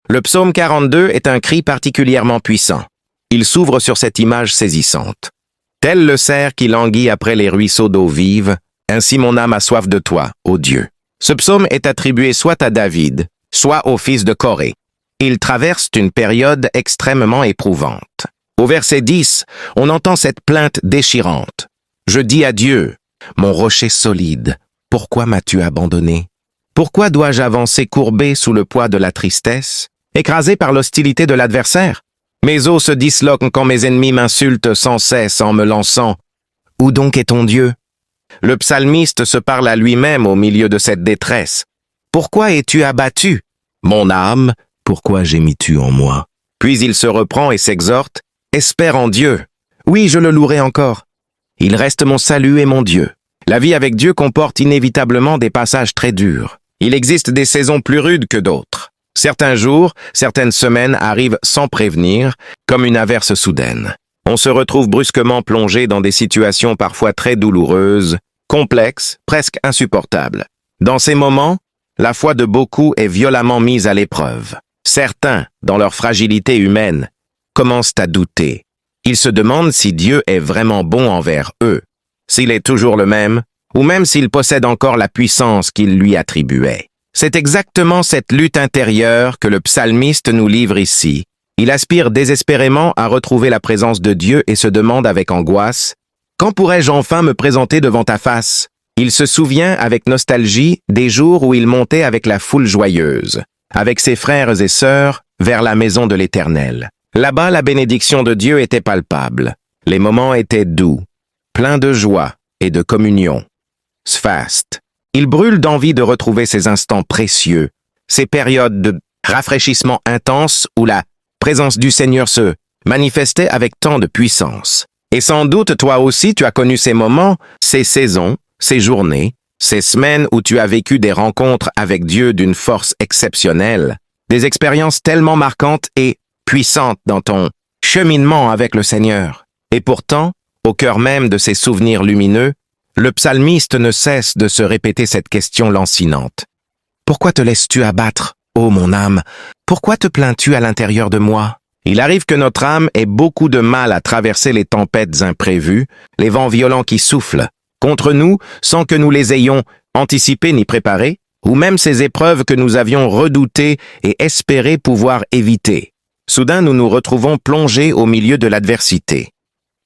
Le psaume 42 est un cri particulièrement puissant. Il s'ouvre sur cette image saisissante. Tel le cerf qui languit après les ruisseaux d'eau vive, ainsi mon âme a soif de toi, ô Dieu. Ce psaume est attribué soit à David, soit au fils de Corée. Il traverse une période extrêmement éprouvante. Au verset 10, on entend cette plainte déchirante. Je dis à Dieu, mon rocher solide, pourquoi m'as-tu abandonné? Pourquoi dois-je avancer courbé sous le poids de la tristesse, écrasé par l'hostilité de l'adversaire? Mes os se disloquent quand mes ennemis m'insultent sans cesse en me lançant. Où donc est ton Dieu? Le psalmiste se parle à lui-même au milieu de cette détresse. Pourquoi es-tu abattu? Mon âme, pourquoi gémis-tu en moi? Puis il se reprend et s'exhorte. Espère en Dieu. Oui, je le louerai encore. Il reste mon salut et mon Dieu. La vie avec Dieu comporte inévitablement des passages très durs. Il existe des saisons plus rudes que d'autres. Certains jours, certaines semaines arrivent sans prévenir, comme une averse soudaine. On se retrouve brusquement plongé dans des situations parfois très douloureuses, complexes, presque insupportables. Dans ces moments, la foi de beaucoup est violemment mise à l'épreuve. Certains, dans leur fragilité humaine, commencent à douter. Ils se demandent si Dieu est vraiment bon envers eux, s'il est toujours le même, ou même s'il possède encore la puissance qu'il lui attribuait. C'est exactement cette lutte intérieure que le psalmiste nous livre ici. Il aspire désespérément à retrouver la présence de Dieu et se demande avec angoisse « Quand pourrais-je enfin me présenter devant ta face ?» Il se souvient avec nostalgie des jours où il montait avec la foule joyeuse, avec ses frères et sœurs, vers la maison de l'Éternel. Là-bas, la bénédiction de Dieu était palpable. Les moments étaient doux, pleins de joie et de communion. Sphast. Il brûle d'envie de retrouver ces instants précieux, ces périodes de rafraîchissement intense où la présence du Seigneur se manifestait avec tant de puissance. Et sans doute, toi aussi, tu as connu ces moments, ces saisons, ces journées, ces semaines où tu as vécu des rencontres avec Dieu d'une force exceptionnelle, des expériences tellement marquantes et puissantes dans ton cheminement avec le Seigneur. Et pourtant, au cœur même de ces souvenirs lumineux, le psalmiste ne cesse de se répéter cette question lancinante. Pourquoi te laisses-tu abattre, ô mon âme? Pourquoi te plains-tu à l'intérieur de moi? Il arrive que notre âme ait beaucoup de mal à traverser les tempêtes imprévues, les vents violents qui soufflent contre nous sans que nous les ayons anticipés ni préparés, ou même ces épreuves que nous avions redoutées et espéré pouvoir éviter. Soudain, nous nous retrouvons plongés au milieu de l'adversité.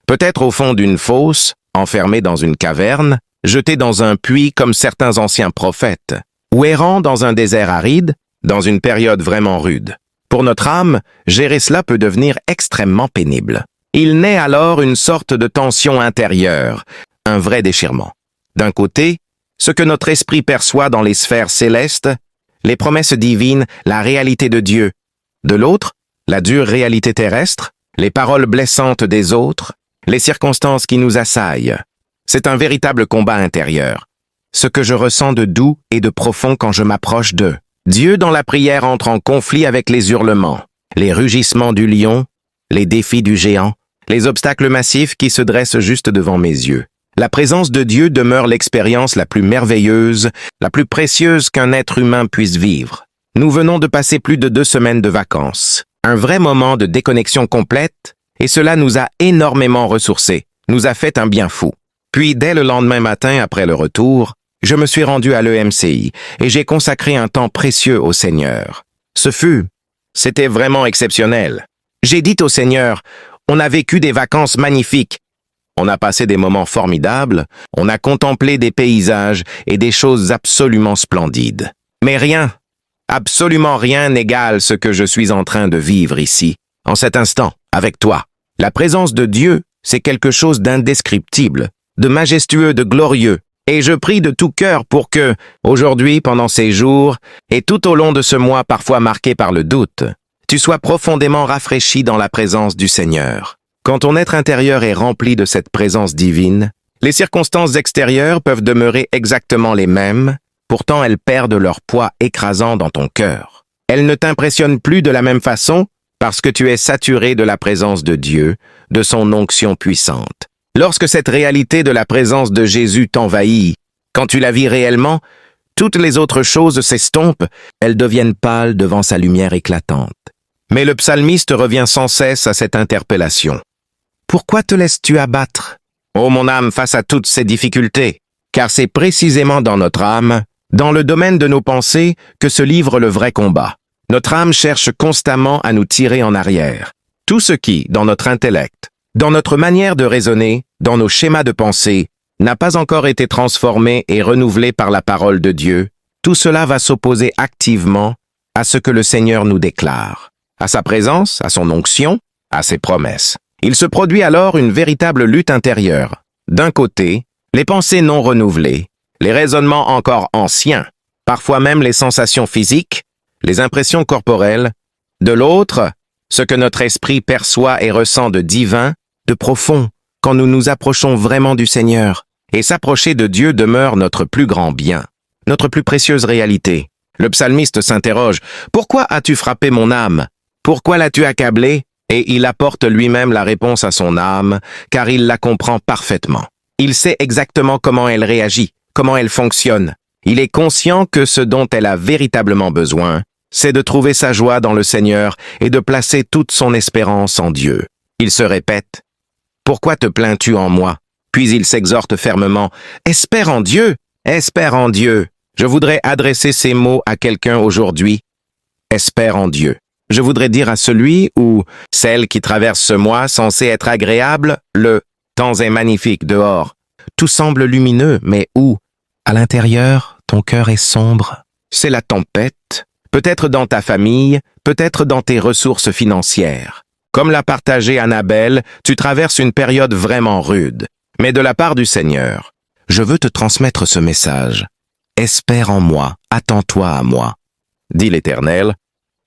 Peut-être au fond d'une fosse, enfermés dans une caverne, jetés dans un puits comme certains anciens prophètes, ou errant dans un désert aride, dans une période vraiment rude. Pour notre âme, gérer cela peut devenir extrêmement pénible. Il naît alors une sorte de tension intérieure, un vrai déchirement. D'un côté, ce que notre esprit perçoit dans les sphères célestes, les promesses divines, la réalité de Dieu. De l'autre, la dure réalité terrestre, les paroles blessantes des autres, les circonstances qui nous assaillent. C'est un véritable combat intérieur. Ce que je ressens de doux et de profond quand je m'approche d'eux. Dieu dans la prière entre en conflit avec les hurlements, les rugissements du lion, les défis du géant, les obstacles massifs qui se dressent juste devant mes yeux. La présence de Dieu demeure l'expérience la plus merveilleuse, la plus précieuse qu'un être humain puisse vivre. Nous venons de passer plus de 2 semaines de vacances. Un vrai moment de déconnexion complète, et cela nous a énormément ressourcés, nous a fait un bien fou. Puis, dès le lendemain matin après le retour, je me suis rendu à l'EMCI et j'ai consacré un temps précieux au Seigneur. C'était vraiment exceptionnel. J'ai dit au Seigneur, on a vécu des vacances magnifiques. On a passé des moments formidables, on a contemplé des paysages et des choses absolument splendides. Mais rien, absolument rien n'égale ce que je suis en train de vivre ici, en cet instant, avec toi. La présence de Dieu, c'est quelque chose d'indescriptible, de majestueux, de glorieux. Et je prie de tout cœur pour que, aujourd'hui, pendant ces jours, et tout au long de ce mois parfois marqué par le doute, tu sois profondément rafraîchi dans la présence du Seigneur. Quand ton être intérieur est rempli de cette présence divine, les circonstances extérieures peuvent demeurer exactement les mêmes, pourtant elles perdent leur poids écrasant dans ton cœur. Elles ne t'impressionnent plus de la même façon parce que tu es saturé de la présence de Dieu, de son onction puissante. Lorsque cette réalité de la présence de Jésus t'envahit, quand tu la vis réellement, Toutes les autres choses s'estompent, elles deviennent pâles devant sa lumière éclatante. Mais le psalmiste revient sans cesse à cette interpellation. Pourquoi te laisses-tu abattre, ô mon âme, face à toutes ces difficultés? Car c'est précisément dans notre âme, dans le domaine de nos pensées, que se livre le vrai combat. Notre âme cherche constamment à nous tirer en arrière. Tout ce qui, dans notre intellect, dans notre manière de raisonner, dans nos schémas de pensée, n'a pas encore été transformé et renouvelé par la parole de Dieu, tout cela va s'opposer activement à ce que le Seigneur nous déclare, à sa présence, à son onction, à ses promesses. Il se produit alors une véritable lutte intérieure. D'un côté, les pensées non renouvelées, les raisonnements encore anciens, parfois même les sensations physiques, les impressions corporelles. De l'autre, ce que notre esprit perçoit et ressent de divin, de profond, quand nous nous approchons vraiment du Seigneur. Et s'approcher de Dieu demeure notre plus grand bien, notre plus précieuse réalité. Le psalmiste s'interroge, « Pourquoi as-tu frappé mon âme? Pourquoi l'as-tu accablée ?» Et il apporte lui-même la réponse à son âme, car il la comprend parfaitement. Il sait exactement comment elle réagit, comment elle fonctionne. Il est conscient que ce dont elle a véritablement besoin, c'est de trouver sa joie dans le Seigneur et de placer toute son espérance en Dieu. Il se répète, « Pourquoi te plains-tu en moi ?» Puis il s'exhorte fermement, « Espère en Dieu, espère en Dieu. » Je voudrais adresser ces mots à quelqu'un aujourd'hui. Espère en Dieu. Je voudrais dire à celui ou celle qui traverse ce mois censé être agréable, le temps est magnifique dehors. Tout semble lumineux, mais où? À l'intérieur, ton cœur est sombre. C'est la tempête, peut-être dans ta famille, peut-être dans tes ressources financières. Comme l'a partagé Annabelle, tu traverses une période vraiment rude. Mais de la part du Seigneur, je veux te transmettre ce message. Espère en moi, attends-toi à moi, dit l'Éternel,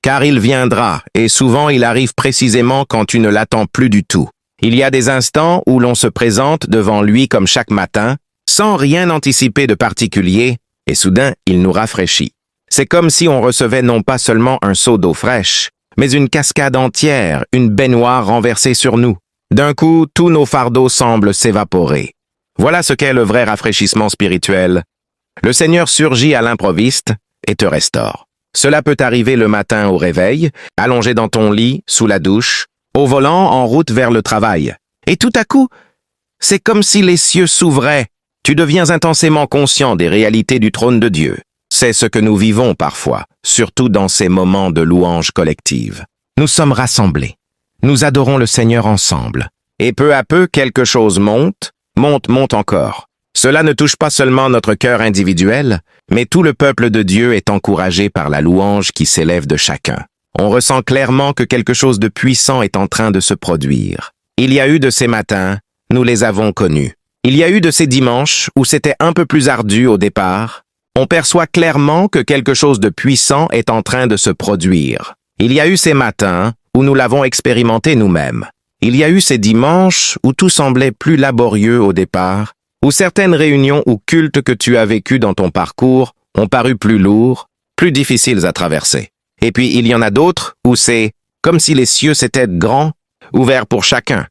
car il viendra, et souvent il arrive précisément quand tu ne l'attends plus du tout. Il y a des instants où l'on se présente devant lui comme chaque matin, sans rien anticiper de particulier, et soudain il nous rafraîchit. C'est comme si on recevait non pas seulement un seau d'eau fraîche, mais une cascade entière, une baignoire renversée sur nous. D'un coup, tous nos fardeaux semblent s'évaporer. Voilà ce qu'est le vrai rafraîchissement spirituel. Le Seigneur surgit à l'improviste et te restaure. Cela peut arriver le matin au réveil, allongé dans ton lit, sous la douche, au volant, en route vers le travail. Et tout à coup, c'est comme si les cieux s'ouvraient. Tu deviens intensément conscient des réalités du trône de Dieu. C'est ce que nous vivons parfois, surtout dans ces moments de louange collective. Nous sommes rassemblés. Nous adorons le Seigneur ensemble. Et peu à peu, quelque chose monte encore. Cela ne touche pas seulement notre cœur individuel, mais tout le peuple de Dieu est encouragé par la louange qui s'élève de chacun. On ressent clairement que quelque chose de puissant est en train de se produire. Il y a eu de ces matins, nous les avons connus. Il y a eu de ces dimanches où c'était un peu plus ardu au départ. On perçoit clairement que quelque chose de puissant est en train de se produire. Il y a eu ces matins où nous l'avons expérimenté nous-mêmes. Il y a eu ces dimanches où tout semblait plus laborieux au départ, où certaines réunions ou cultes que tu as vécus dans ton parcours ont paru plus lourds, plus difficiles à traverser. Et puis il y en a d'autres où c'est comme si les cieux s'étaient grands, ouverts pour chacun.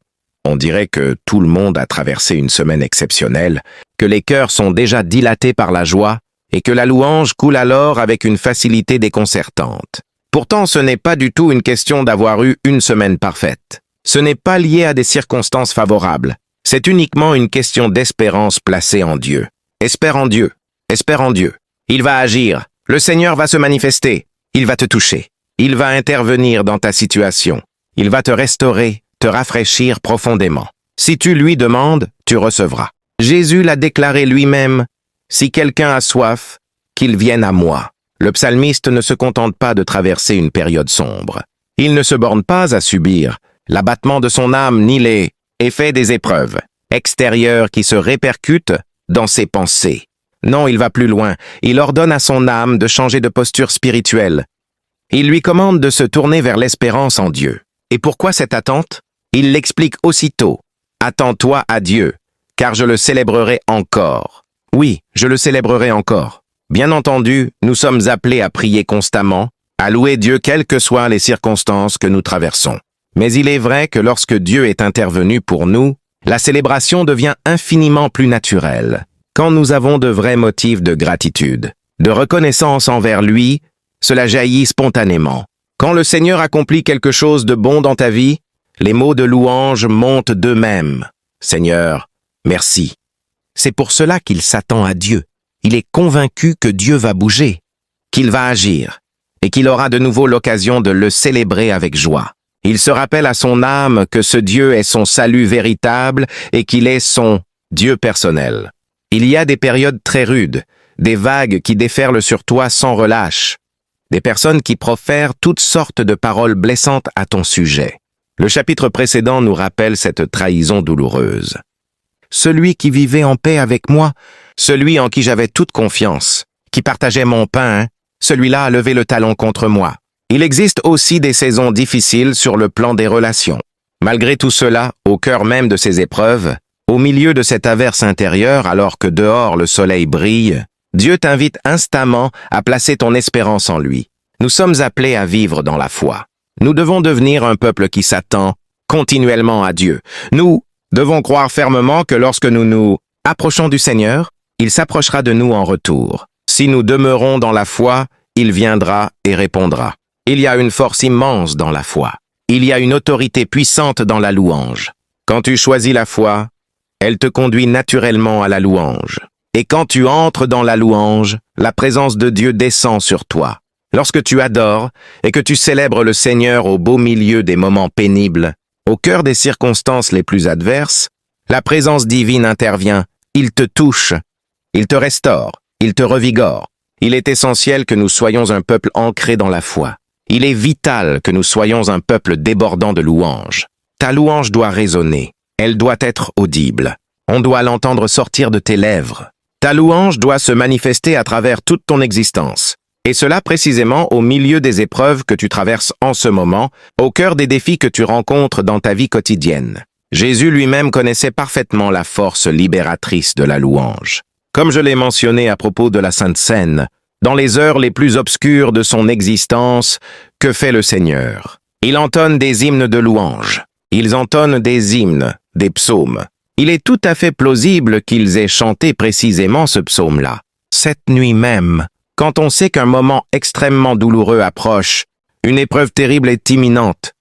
On dirait que tout le monde a traversé une semaine exceptionnelle, que les cœurs sont déjà dilatés par la joie et que la louange coule alors avec une facilité déconcertante. Pourtant, ce n'est pas du tout une question d'avoir eu une semaine parfaite. Ce n'est pas lié à des circonstances favorables. C'est uniquement une question d'espérance placée en Dieu. Espère en Dieu. Espère en Dieu. Il va agir. Le Seigneur va se manifester. Il va te toucher. Il va intervenir dans ta situation. Il va te restaurer, te rafraîchir profondément. Si tu lui demandes, tu recevras. Jésus l'a déclaré lui-même. Si quelqu'un a soif, qu'il vienne à moi. Le psalmiste ne se contente pas de traverser une période sombre. Il ne se borne pas à subir l'abattement de son âme ni les effets des épreuves extérieures qui se répercutent dans ses pensées. Non, il va plus loin. Il ordonne à son âme de changer de posture spirituelle. Il lui commande de se tourner vers l'espérance en Dieu. Et pourquoi cette attente? Il l'explique aussitôt. Attends-toi à Dieu, car je le célébrerai encore. Oui, je le célébrerai encore. Bien entendu, nous sommes appelés à prier constamment, à louer Dieu quelles que soient les circonstances que nous traversons. Mais il est vrai que lorsque Dieu est intervenu pour nous, la célébration devient infiniment plus naturelle, quand nous avons de vrais motifs de gratitude. de reconnaissance envers lui, cela jaillit spontanément. Quand le Seigneur accomplit quelque chose de bon dans ta vie, les mots de louange montent d'eux-mêmes. Seigneur, merci. C'est pour cela qu'il s'attend à Dieu. Il est convaincu que Dieu va bouger, qu'il va agir, et qu'il aura de nouveau l'occasion de le célébrer avec joie. Il se rappelle à son âme que ce Dieu est son salut véritable et qu'il est son Dieu personnel. Il y a des périodes très rudes, des vagues qui déferlent sur toi sans relâche, des personnes qui profèrent toutes sortes de paroles blessantes à ton sujet. Le chapitre précédent nous rappelle cette trahison douloureuse. Celui qui vivait en paix avec moi, celui en qui j'avais toute confiance, qui partageait mon pain, celui-là a levé le talon contre moi. Il existe aussi des saisons difficiles sur le plan des relations. Malgré tout cela, au cœur même de ces épreuves, au milieu de cette averse intérieure, alors que dehors le soleil brille, Dieu t'invite instamment à placer ton espérance en lui. Nous sommes appelés à vivre dans la foi. Nous devons devenir un peuple qui s'attend continuellement à Dieu. Nous devons croire fermement que lorsque nous nous approchons du Seigneur, il s'approchera de nous en retour. Si nous demeurons dans la foi, il viendra et répondra. Il y a une force immense dans la foi. Il y a une autorité puissante dans la louange. Quand tu choisis la foi, elle te conduit naturellement à la louange. Et quand tu entres dans la louange, la présence de Dieu descend sur toi. Lorsque tu adores et que tu célèbres le Seigneur au beau milieu des moments pénibles, au cœur des circonstances les plus adverses, la présence divine intervient, il te touche, il te restaure, il te revigore. Il est essentiel que nous soyons un peuple ancré dans la foi. Il est vital que nous soyons un peuple débordant de louanges. Ta louange doit résonner, elle doit être audible. On doit l'entendre sortir de tes lèvres. Ta louange doit se manifester à travers toute ton existence. Et cela précisément au milieu des épreuves que tu traverses en ce moment, au cœur des défis que tu rencontres dans ta vie quotidienne. Jésus lui-même connaissait parfaitement la force libératrice de la louange. Comme je l'ai mentionné à propos de la Sainte Seine, dans les heures les plus obscures de son existence, que fait le Seigneur? Il entonne des hymnes de louange. Ils entonnent des hymnes, des psaumes. Il est tout à fait plausible qu'ils aient chanté précisément ce psaume-là. Cette nuit même, quand on sait qu'un moment extrêmement douloureux approche, une épreuve terrible est imminente.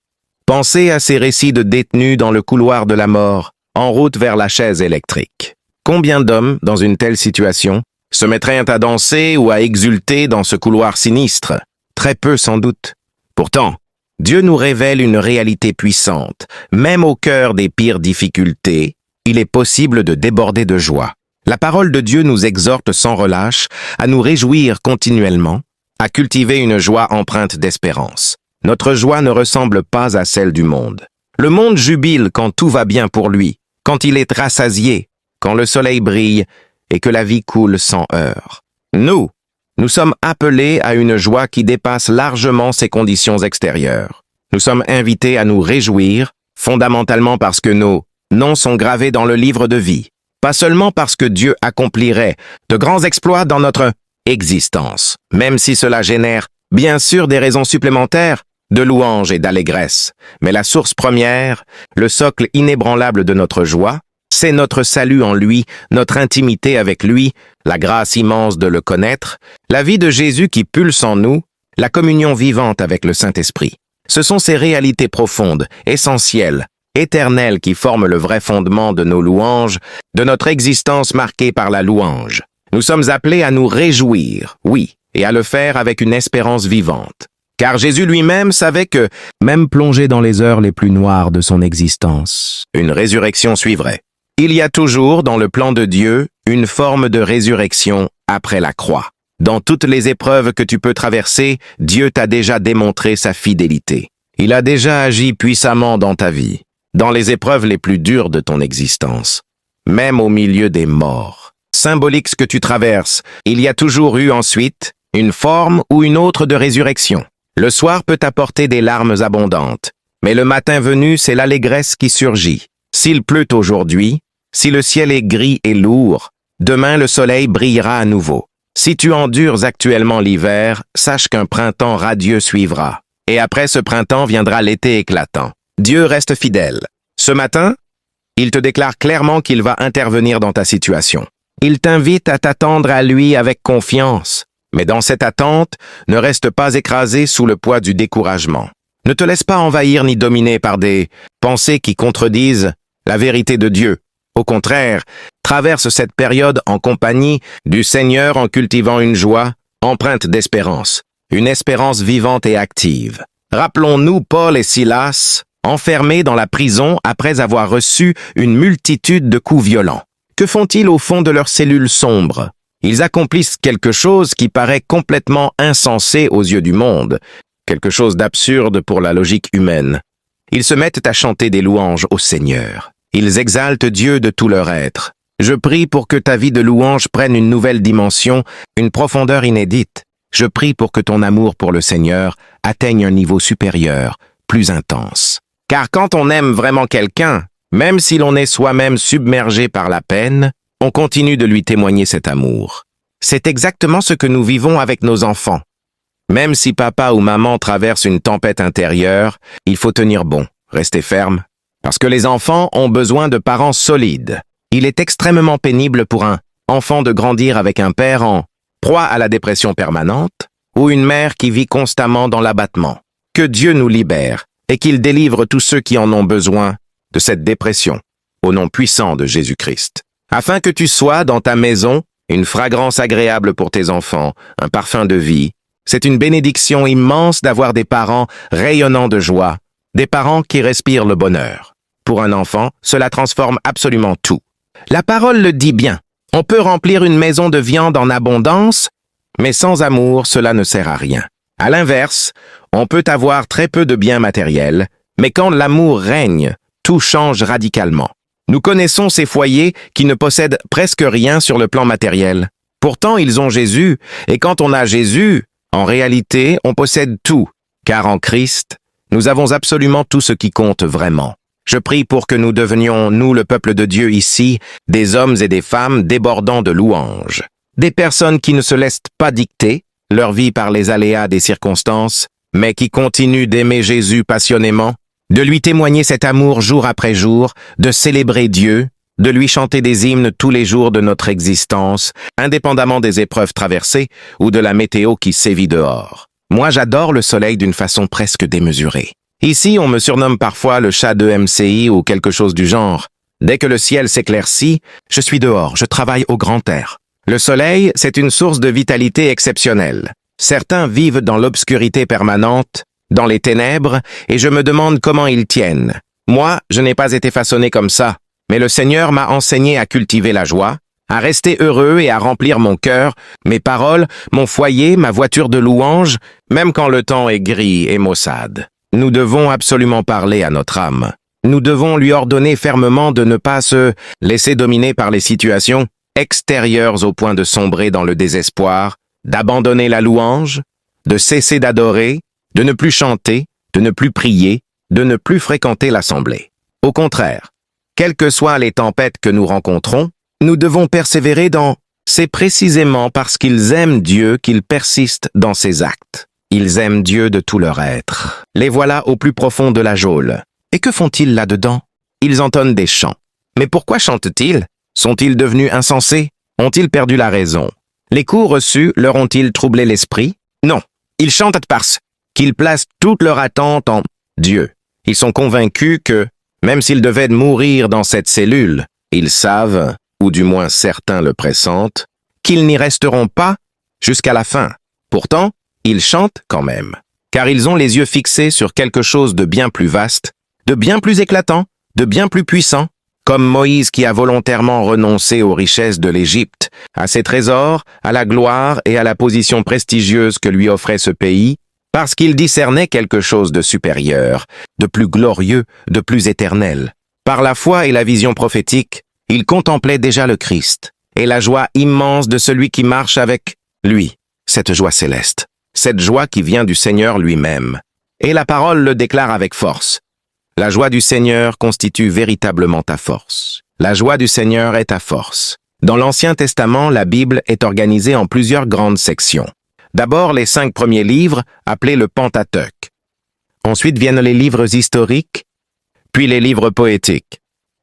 Pensez à ces récits de détenus dans le couloir de la mort, en route vers la chaise électrique. Combien d'hommes, dans une telle situation, se mettraient à danser ou à exulter dans ce couloir sinistre? Très peu sans doute. Pourtant, Dieu nous révèle une réalité puissante. Même au cœur des pires difficultés, il est possible de déborder de joie. La parole de Dieu nous exhorte sans relâche à nous réjouir continuellement, à cultiver une joie empreinte d'espérance. Notre joie ne ressemble pas à celle du monde. Le monde jubile quand tout va bien pour lui, quand il est rassasié, quand le soleil brille et que la vie coule sans heurts. Nous sommes appelés à une joie qui dépasse largement ces conditions extérieures. Nous sommes invités à nous réjouir, fondamentalement parce que nos noms sont gravés dans le livre de vie. Pas seulement parce que Dieu accomplirait de grands exploits dans notre existence, même si cela génère bien sûr des raisons supplémentaires de louange et d'allégresse. Mais la source première, le socle inébranlable de notre joie, c'est notre salut en lui, notre intimité avec lui, la grâce immense de le connaître, la vie de Jésus qui pulse en nous, la communion vivante avec le Saint-Esprit. Ce sont ces réalités profondes, essentielles, éternelles qui forment le vrai fondement de nos louanges, de notre existence marquée par la louange. Nous sommes appelés à nous réjouir, oui, et à le faire avec une espérance vivante. Car Jésus lui-même savait que, même plongé dans les heures les plus noires de son existence, une résurrection suivrait. Il y a toujours, dans le plan de Dieu, une forme de résurrection après la croix. Dans toutes les épreuves que tu peux traverser, Dieu t'a déjà démontré sa fidélité. Il a déjà agi puissamment dans ta vie, dans les épreuves les plus dures de ton existence, même au milieu des morts. Symbolique ce que tu traverses, il y a toujours eu ensuite une forme ou une autre de résurrection. Le soir peut apporter des larmes abondantes, mais le matin venu, c'est l'allégresse qui surgit. S'il pleut aujourd'hui, si le ciel est gris et lourd, demain le soleil brillera à nouveau. Si tu endures actuellement l'hiver, sache qu'un printemps radieux suivra. Et après ce printemps viendra l'été éclatant. Dieu reste fidèle. Ce matin, il te déclare clairement qu'il va intervenir dans ta situation. Il t'invite à t'attendre à lui avec confiance, Mais dans cette attente, ne reste pas écrasé sous le poids du découragement. Ne te laisse pas envahir ni dominer par des pensées qui contredisent la vérité de Dieu. Au contraire, traverse cette période en compagnie du Seigneur en cultivant une joie empreinte d'espérance, une espérance vivante et active. Rappelons-nous Paul et Silas, enfermés dans la prison après avoir reçu une multitude de coups violents. Que font-ils au fond de leurs cellules sombres? Ils accomplissent quelque chose qui paraît complètement insensé aux yeux du monde, quelque chose d'absurde pour la logique humaine. Ils se mettent à chanter des louanges au Seigneur. Ils exaltent Dieu de tout leur être. Je prie pour que ta vie de louange prenne une nouvelle dimension, une profondeur inédite. Je prie pour que ton amour pour le Seigneur atteigne un niveau supérieur, plus intense. Car quand on aime vraiment quelqu'un, même si l'on est soi-même submergé par la peine, on continue de lui témoigner cet amour. C'est exactement ce que nous vivons avec nos enfants. Même si papa ou maman traverse une tempête intérieure, il faut tenir bon, rester ferme, parce que les enfants ont besoin de parents solides. Il est extrêmement pénible pour un enfant de grandir avec un père en proie à la dépression permanente ou une mère qui vit constamment dans l'abattement. Que Dieu nous libère et qu'il délivre tous ceux qui en ont besoin de cette dépression, au nom puissant de Jésus-Christ. Afin que tu sois dans ta maison une fragrance agréable pour tes enfants, un parfum de vie. C'est une bénédiction immense d'avoir des parents rayonnants de joie, des parents qui respirent le bonheur. Pour un enfant, cela transforme absolument tout. La parole le dit bien. On peut remplir une maison de viande en abondance, mais sans amour, cela ne sert à rien. À l'inverse, on peut avoir très peu de biens matériels, mais quand l'amour règne, tout change radicalement. Nous connaissons ces foyers qui ne possèdent presque rien sur le plan matériel. Pourtant, ils ont Jésus, et quand on a Jésus, en réalité, on possède tout, car en Christ, nous avons absolument tout ce qui compte vraiment. Je prie pour que nous devenions, nous, le peuple de Dieu ici, des hommes et des femmes débordants de louanges. Des personnes qui ne se laissent pas dicter leur vie par les aléas des circonstances, mais qui continuent d'aimer Jésus passionnément, de lui témoigner cet amour jour après jour, de célébrer Dieu, de lui chanter des hymnes tous les jours de notre existence, indépendamment des épreuves traversées ou de la météo qui sévit dehors. Moi, j'adore le soleil d'une façon presque démesurée. Ici, on me surnomme parfois le chat de MCI ou quelque chose du genre. Dès que le ciel s'éclaircit, je suis dehors, je travaille au grand air. Le soleil, c'est une source de vitalité exceptionnelle. Certains vivent dans l'obscurité permanente, dans les ténèbres, et je me demande comment ils tiennent. Moi, je n'ai pas été façonné comme ça, mais le Seigneur m'a enseigné à cultiver la joie, à rester heureux et à remplir mon cœur, mes paroles, mon foyer, ma voiture de louange, même quand le temps est gris et maussade. Nous devons absolument parler à notre âme. Nous devons lui ordonner fermement de ne pas se laisser dominer par les situations extérieures au point de sombrer dans le désespoir, d'abandonner la louange, de cesser d'adorer, de ne plus chanter, de ne plus prier, de ne plus fréquenter l'assemblée. Au contraire, quelles que soient les tempêtes que nous rencontrons, nous devons persévérer dans « c'est précisément parce qu'ils aiment Dieu qu'ils persistent dans ses actes. Ils aiment Dieu de tout leur être. Les voilà au plus profond de la geôle. Et que font-ils là-dedans? Ils entonnent des chants. Mais pourquoi chantent-ils? Sont-ils devenus insensés? Ont-ils perdu la raison? Les coups reçus leur ont-ils troublé l'esprit? Non. Ils chantent parce qu'ils placent toute leur attente en Dieu. Ils sont convaincus que, même s'ils devaient mourir dans cette cellule, ils savent, ou du moins certains le pressentent, qu'ils n'y resteront pas jusqu'à la fin. Pourtant, ils chantent quand même, car ils ont les yeux fixés sur quelque chose de bien plus vaste, de bien plus éclatant, de bien plus puissant, comme Moïse qui a volontairement renoncé aux richesses de l'Égypte, à ses trésors, à la gloire et à la position prestigieuse que lui offrait ce pays, parce qu'il discernait quelque chose de supérieur, de plus glorieux, de plus éternel. Par la foi et la vision prophétique, il contemplait déjà le Christ, et la joie immense de celui qui marche avec lui, cette joie céleste, cette joie qui vient du Seigneur lui-même. Et la parole le déclare avec force. La joie du Seigneur constitue véritablement ta force. La joie du Seigneur est ta force. Dans l'Ancien Testament, la Bible est organisée en plusieurs grandes sections. D'abord, les 5 premiers livres, appelés le Pentateuque. Ensuite viennent les livres historiques, puis les livres poétiques,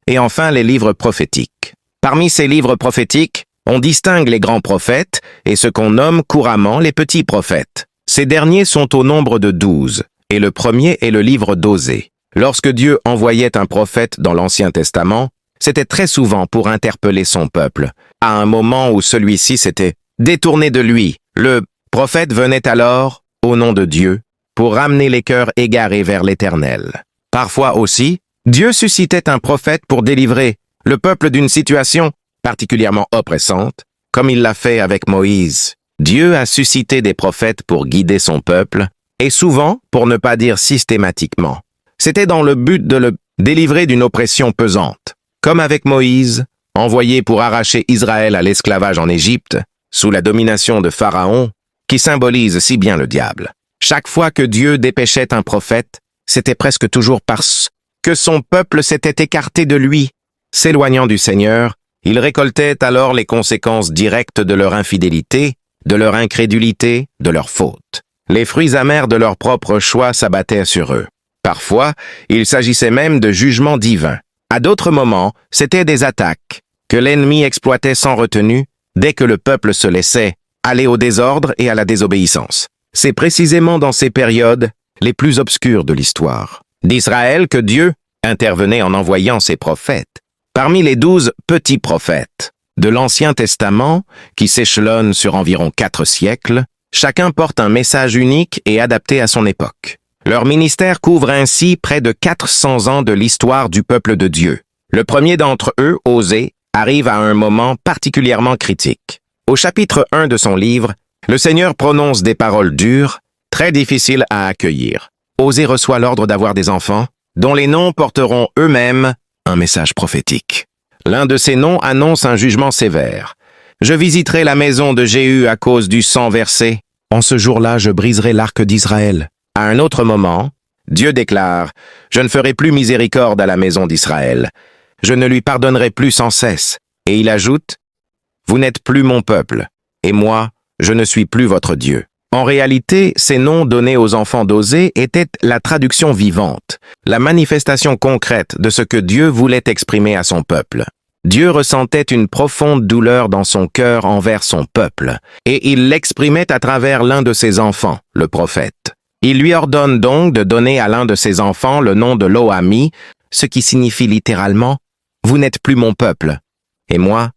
et enfin les livres prophétiques. Parmi ces livres prophétiques, On distingue les grands prophètes et ce qu'on nomme couramment les petits prophètes. Ces derniers sont au nombre de 12, et le premier est le livre d'Osée. Lorsque Dieu envoyait un prophète dans l'Ancien Testament, c'était très souvent pour interpeller son peuple. À un moment où celui-ci s'était détourné de lui, le prophète venait alors, au nom de Dieu, pour ramener les cœurs égarés vers l'Éternel. Parfois aussi, Dieu suscitait un prophète pour délivrer le peuple d'une situation particulièrement oppressante, comme il l'a fait avec Moïse. Dieu a suscité des prophètes pour guider son peuple, et souvent, pour ne pas dire systématiquement. C'était dans le but de le délivrer d'une oppression pesante. Comme avec Moïse, envoyé pour arracher Israël à l'esclavage en Égypte, sous la domination de Pharaon, qui symbolise si bien le diable. Chaque fois que Dieu dépêchait un prophète, c'était presque toujours parce que son peuple s'était écarté de lui. S'éloignant du Seigneur, il récoltait alors les conséquences directes de leur infidélité, de leur incrédulité, de leur faute. Les fruits amers de leur propre choix s'abattaient sur eux. Parfois, il s'agissait même de jugements divins. À d'autres moments, c'étaient des attaques que l'ennemi exploitait sans retenue dès que le peuple se laissait aller au désordre et à la désobéissance. C'est précisément dans ces périodes les plus obscures de l'histoire d'Israël que Dieu intervenait en envoyant ses prophètes. Parmi les 12 petits prophètes de l'Ancien Testament, qui s'échelonnent sur environ 4 siècles, chacun porte un message unique et adapté à son époque. Leur ministère couvre ainsi près de 400 ans de l'histoire du peuple de Dieu. Le premier d'entre eux, Osée, arrive à un moment particulièrement critique. Au chapitre 1 de son livre, le Seigneur prononce des paroles dures, très difficiles à accueillir. Osée reçoit l'ordre d'avoir des enfants, dont les noms porteront eux-mêmes un message prophétique. L'un de ces noms annonce un jugement sévère. « Je visiterai la maison de Jéhu à cause du sang versé. En ce jour-là, je briserai l'arc d'Israël. » À un autre moment, Dieu déclare « Je ne ferai plus miséricorde à la maison d'Israël. Je ne lui pardonnerai plus sans cesse. » Et il ajoute « Vous n'êtes plus mon peuple, et moi, je ne suis plus votre Dieu. » En réalité, ces noms donnés aux enfants d'Osée étaient la traduction vivante, la manifestation concrète de ce que Dieu voulait exprimer à son peuple. Dieu ressentait une profonde douleur dans son cœur envers son peuple, et il l'exprimait à travers l'un de ses enfants, le prophète. Il lui ordonne donc de donner à l'un de ses enfants le nom de Lo-Ami, ce qui signifie littéralement « Vous n'êtes plus mon peuple, et moi,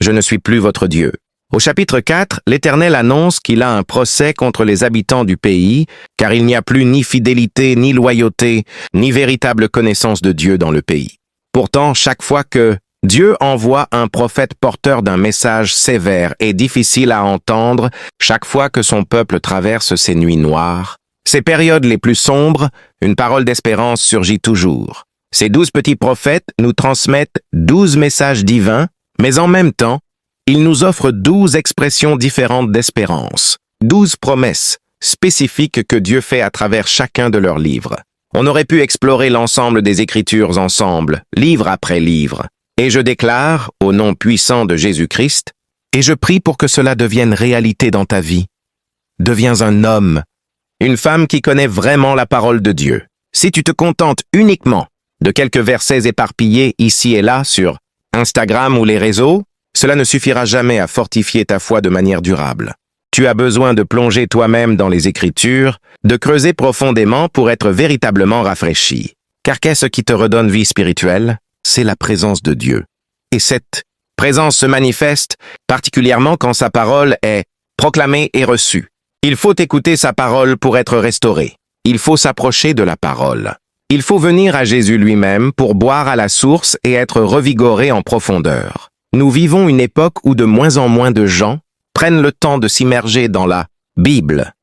je ne suis plus votre Dieu ». Au chapitre 4, l'Éternel annonce qu'il a un procès contre les habitants du pays, car il n'y a plus ni fidélité, ni loyauté, ni véritable connaissance de Dieu dans le pays. Pourtant, chaque fois que Dieu envoie un prophète porteur d'un message sévère et difficile à entendre, chaque fois que son peuple traverse ces nuits noires, ces périodes les plus sombres, une parole d'espérance surgit toujours. Ces 12 petits prophètes nous transmettent 12 messages divins, mais en même temps, ils nous offrent 12 expressions différentes d'espérance, 12 promesses spécifiques que Dieu fait à travers chacun de leurs livres. On aurait pu explorer l'ensemble des Écritures ensemble, livre après livre. Et je déclare, au nom puissant de Jésus-Christ, et je prie pour que cela devienne réalité dans ta vie. Deviens un homme, une femme qui connaît vraiment la parole de Dieu. Si tu te contentes uniquement de quelques versets éparpillés ici et là sur Instagram ou les réseaux, cela ne suffira jamais à fortifier ta foi de manière durable. Tu as besoin de plonger toi-même dans les Écritures, de creuser profondément pour être véritablement rafraîchi. Car qu'est-ce qui te redonne vie spirituelle? C'est la présence de Dieu. Et cette présence se manifeste particulièrement quand sa parole est proclamée et reçue. Il faut écouter sa parole pour être restauré. Il faut s'approcher de la parole. Il faut venir à Jésus lui-même pour boire à la source et être revigoré en profondeur. Nous vivons une époque où de moins en moins de gens prennent le temps de s'immerger dans la Bible.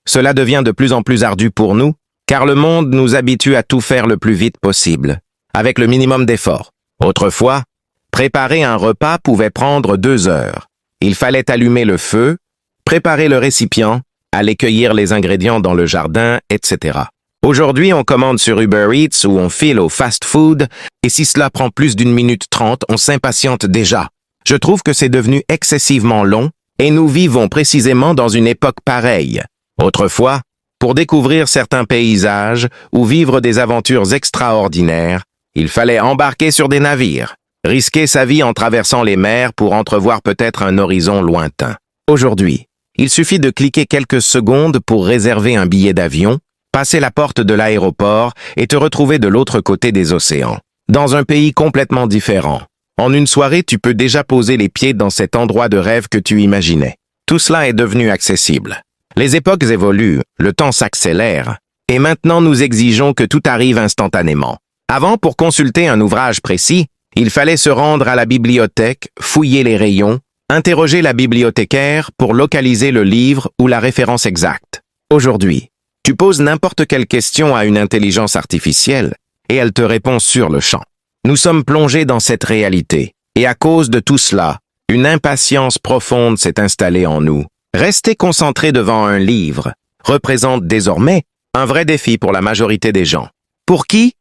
Cela devient de plus en plus ardu pour nous, car le monde nous habitue à tout faire le plus vite possible, avec le minimum d'effort. Autrefois, préparer un repas pouvait prendre 2 heures. Il fallait allumer le feu, préparer le récipient, aller cueillir les ingrédients dans le jardin, etc. Aujourd'hui, on commande sur Uber Eats ou on file au fast-food, et si cela prend plus d'1 minute 30, on s'impatiente déjà. Je trouve que c'est devenu excessivement long, et nous vivons précisément dans une époque pareille. Autrefois, pour découvrir certains paysages ou vivre des aventures extraordinaires, il fallait embarquer sur des navires. risquer sa vie en traversant les mers pour entrevoir peut-être un horizon lointain. Aujourd'hui, il suffit de cliquer quelques secondes pour réserver un billet d'avion, passer la porte de l'aéroport et te retrouver de l'autre côté des océans, dans un pays complètement différent. En une soirée, tu peux déjà poser les pieds dans cet endroit de rêve que tu imaginais. Tout cela est devenu accessible. Les époques évoluent, le temps s'accélère, et maintenant nous exigeons que tout arrive instantanément. Avant, pour consulter un ouvrage précis, il fallait se rendre à la bibliothèque, fouiller les rayons, interroger la bibliothécaire pour localiser le livre ou la référence exacte. Aujourd'hui, tu poses n'importe quelle question à une intelligence artificielle et elle te répond sur le champ. Nous sommes plongés dans cette réalité et à cause de tout cela, une impatience profonde s'est installée en nous. Rester concentré devant un livre représente désormais un vrai défi pour la majorité des gens. Pour qui?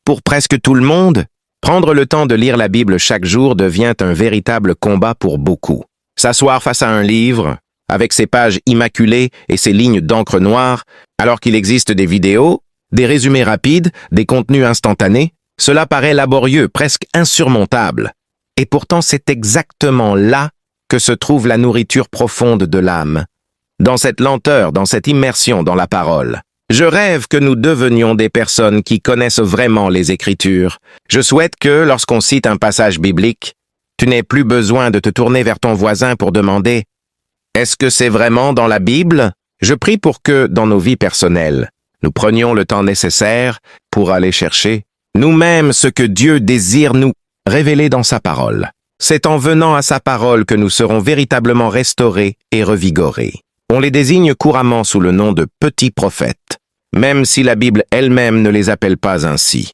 Pour presque tout le monde. Prendre le temps de lire la Bible chaque jour devient un véritable combat pour beaucoup. S'asseoir face à un livre, avec ses pages immaculées et ses lignes d'encre noire, alors qu'il existe des vidéos, des résumés rapides, des contenus instantanés, cela paraît laborieux, presque insurmontable. Et pourtant, c'est exactement là que se trouve la nourriture profonde de l'âme. Dans cette lenteur, dans cette immersion dans la parole. Je rêve que nous devenions des personnes qui connaissent vraiment les Écritures. Je souhaite que, lorsqu'on cite un passage biblique, tu n'aies plus besoin de te tourner vers ton voisin pour demander « Est-ce que c'est vraiment dans la Bible ?» Je prie pour que, dans nos vies personnelles, nous prenions le temps nécessaire pour aller chercher nous-mêmes ce que Dieu désire nous révéler dans sa parole. C'est en venant à sa parole que nous serons véritablement restaurés et revigorés. On les désigne couramment sous le nom de petits prophètes, même si la Bible elle-même ne les appelle pas ainsi.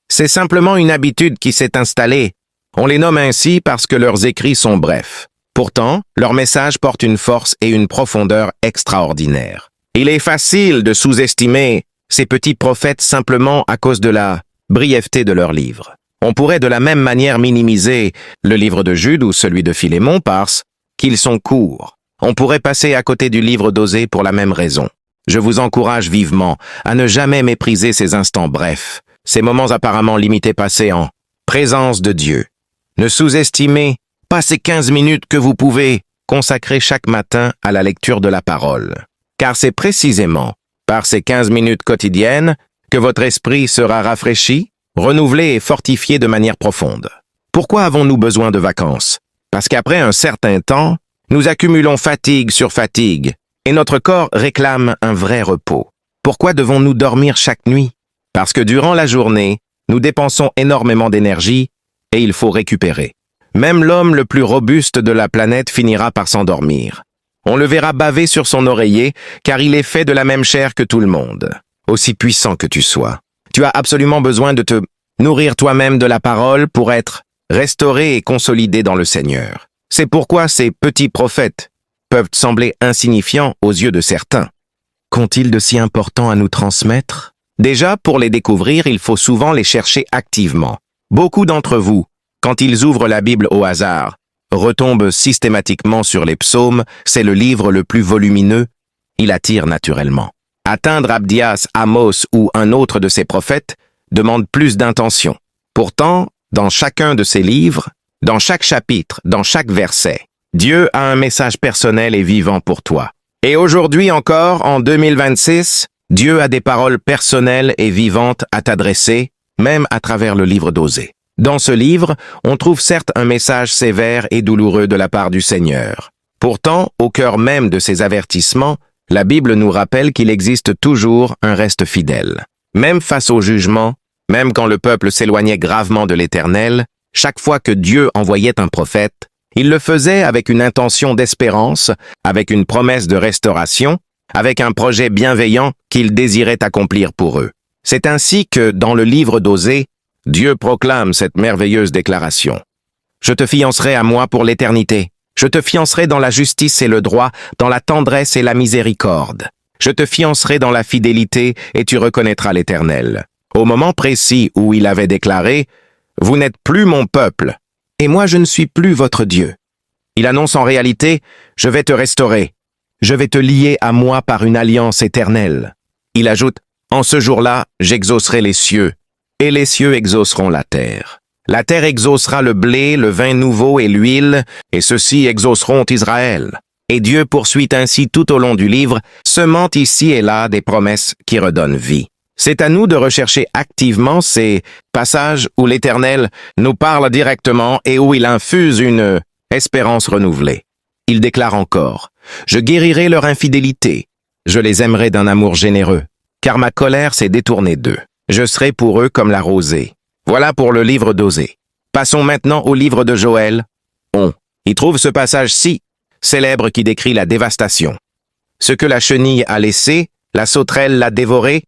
C'est simplement une habitude qui s'est installée. On les nomme ainsi parce que leurs écrits sont brefs. Pourtant, leur message porte une force et une profondeur extraordinaires. Il est facile de sous-estimer ces petits prophètes simplement à cause de la brièveté de leurs livres. On pourrait de la même manière minimiser le livre de Jude ou celui de Philémon parce qu'ils sont courts. On pourrait passer à côté du livre d'Osée pour la même raison. Je vous encourage vivement à ne jamais mépriser ces instants brefs, ces moments apparemment limités passés en présence de Dieu. Ne sous-estimez pas ces 15 minutes que vous pouvez consacrer chaque matin à la lecture de la parole. Car c'est précisément par ces 15 minutes quotidiennes que votre esprit sera rafraîchi, renouvelé et fortifié de manière profonde. Pourquoi avons-nous besoin de vacances? Parce qu'après un certain temps, nous accumulons fatigue sur fatigue et notre corps réclame un vrai repos. Pourquoi devons-nous dormir chaque nuit? Parce que durant la journée, nous dépensons énormément d'énergie et il faut récupérer. Même l'homme le plus robuste de la planète finira par s'endormir. On le verra baver sur son oreiller car il est fait de la même chair que tout le monde. Aussi puissant que tu sois. Tu as absolument besoin de te nourrir toi-même de la parole pour être restauré et consolidé dans le Seigneur. C'est pourquoi ces petits prophètes peuvent sembler insignifiants aux yeux de certains. Qu'ont-ils de si important à nous transmettre? Déjà, pour les découvrir, il faut souvent les chercher activement. Beaucoup d'entre vous, quand ils ouvrent la Bible au hasard, retombent systématiquement sur les psaumes, c'est le livre le plus volumineux, il attire naturellement. Atteindre Abdias, Amos ou un autre de ces prophètes demande plus d'intention. Pourtant, dans chacun de ces livres, dans chaque chapitre, dans chaque verset, Dieu a un message personnel et vivant pour toi. Et aujourd'hui encore, en 2026, Dieu a des paroles personnelles et vivantes à t'adresser, même à travers le livre d'Osée. Dans ce livre, on trouve certes un message sévère et douloureux de la part du Seigneur. Pourtant, au cœur même de ces avertissements, la Bible nous rappelle qu'il existe toujours un reste fidèle. Même face au jugement, même quand le peuple s'éloignait gravement de l'Éternel, chaque fois que Dieu envoyait un prophète, il le faisait avec une intention d'espérance, avec une promesse de restauration, avec un projet bienveillant qu'il désirait accomplir pour eux. C'est ainsi que, dans le livre d'Osée, Dieu proclame cette merveilleuse déclaration. « Je te fiancerai à moi pour l'éternité. Je te fiancerai dans la justice et le droit, dans la tendresse et la miséricorde. Je te fiancerai dans la fidélité et tu reconnaîtras l'Éternel. » Au moment précis où il avait déclaré « Vous n'êtes plus mon peuple, et moi je ne suis plus votre Dieu. » Il annonce en réalité « Je vais te restaurer. Je vais te lier à moi par une alliance éternelle. » Il ajoute « En ce jour-là, j'exaucerai les cieux, et les cieux exauceront la terre. » La terre exaucera le blé, le vin nouveau et l'huile, et ceux-ci exauceront Israël. Et Dieu poursuit ainsi tout au long du livre, semant ici et là des promesses qui redonnent vie. C'est à nous de rechercher activement ces passages où l'Éternel nous parle directement et où il infuse une espérance renouvelée. Il déclare encore, « Je guérirai leur infidélité, je les aimerai d'un amour généreux, car ma colère s'est détournée d'eux. Je serai pour eux comme la rosée. » Voilà pour le livre d'Osée. Passons maintenant au livre de Joël. On y trouve ce passage si célèbre qui décrit la dévastation. Ce que la chenille a laissé, la sauterelle l'a dévoré.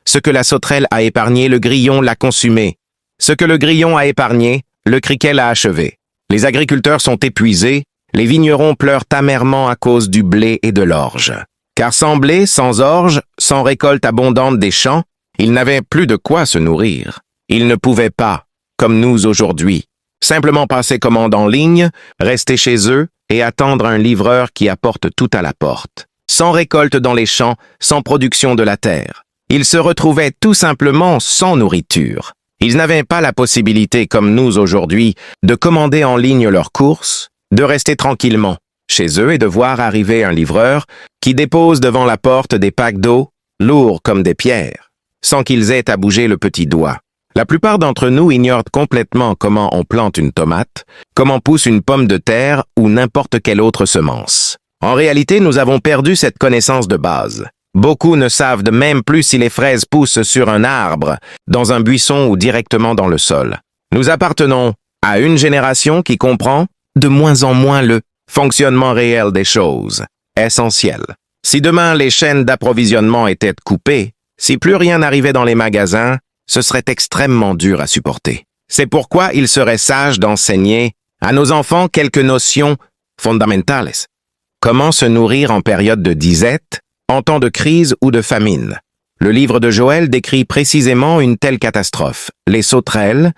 Ce que la sauterelle a épargné, le grillon l'a consumé. Ce que le grillon a épargné, le criquet l'a achevé. Les agriculteurs sont épuisés, les vignerons pleurent amèrement à cause du blé et de l'orge. Car sans blé, sans orge, sans récolte abondante des champs, ils n'avaient plus de quoi se nourrir. Ils ne pouvaient pas, comme nous aujourd'hui, simplement passer commande en ligne, rester chez eux et attendre un livreur qui apporte tout à la porte. Sans récolte dans les champs, sans production de la terre. Ils se retrouvaient tout simplement sans nourriture. Ils n'avaient pas la possibilité, comme nous aujourd'hui, de commander en ligne leurs courses, de rester tranquillement chez eux et de voir arriver un livreur qui dépose devant la porte des packs d'eau, lourds comme des pierres, sans qu'ils aient à bouger le petit doigt. La plupart d'entre nous ignorent complètement comment on plante une tomate, comment pousse une pomme de terre ou n'importe quelle autre semence. En réalité, nous avons perdu cette connaissance de base. Beaucoup ne savent de même plus si les fraises poussent sur un arbre, dans un buisson ou directement dans le sol. Nous appartenons à une génération qui comprend de moins en moins le fonctionnement réel des choses, essentielles. Si demain les chaînes d'approvisionnement étaient coupées, si plus rien n'arrivait dans les magasins, ce serait extrêmement dur à supporter. C'est pourquoi il serait sage d'enseigner à nos enfants quelques notions fondamentales. Comment se nourrir en période de disette, en temps de crise ou de famine. Le livre de Joël décrit précisément une telle catastrophe. Les sauterelles,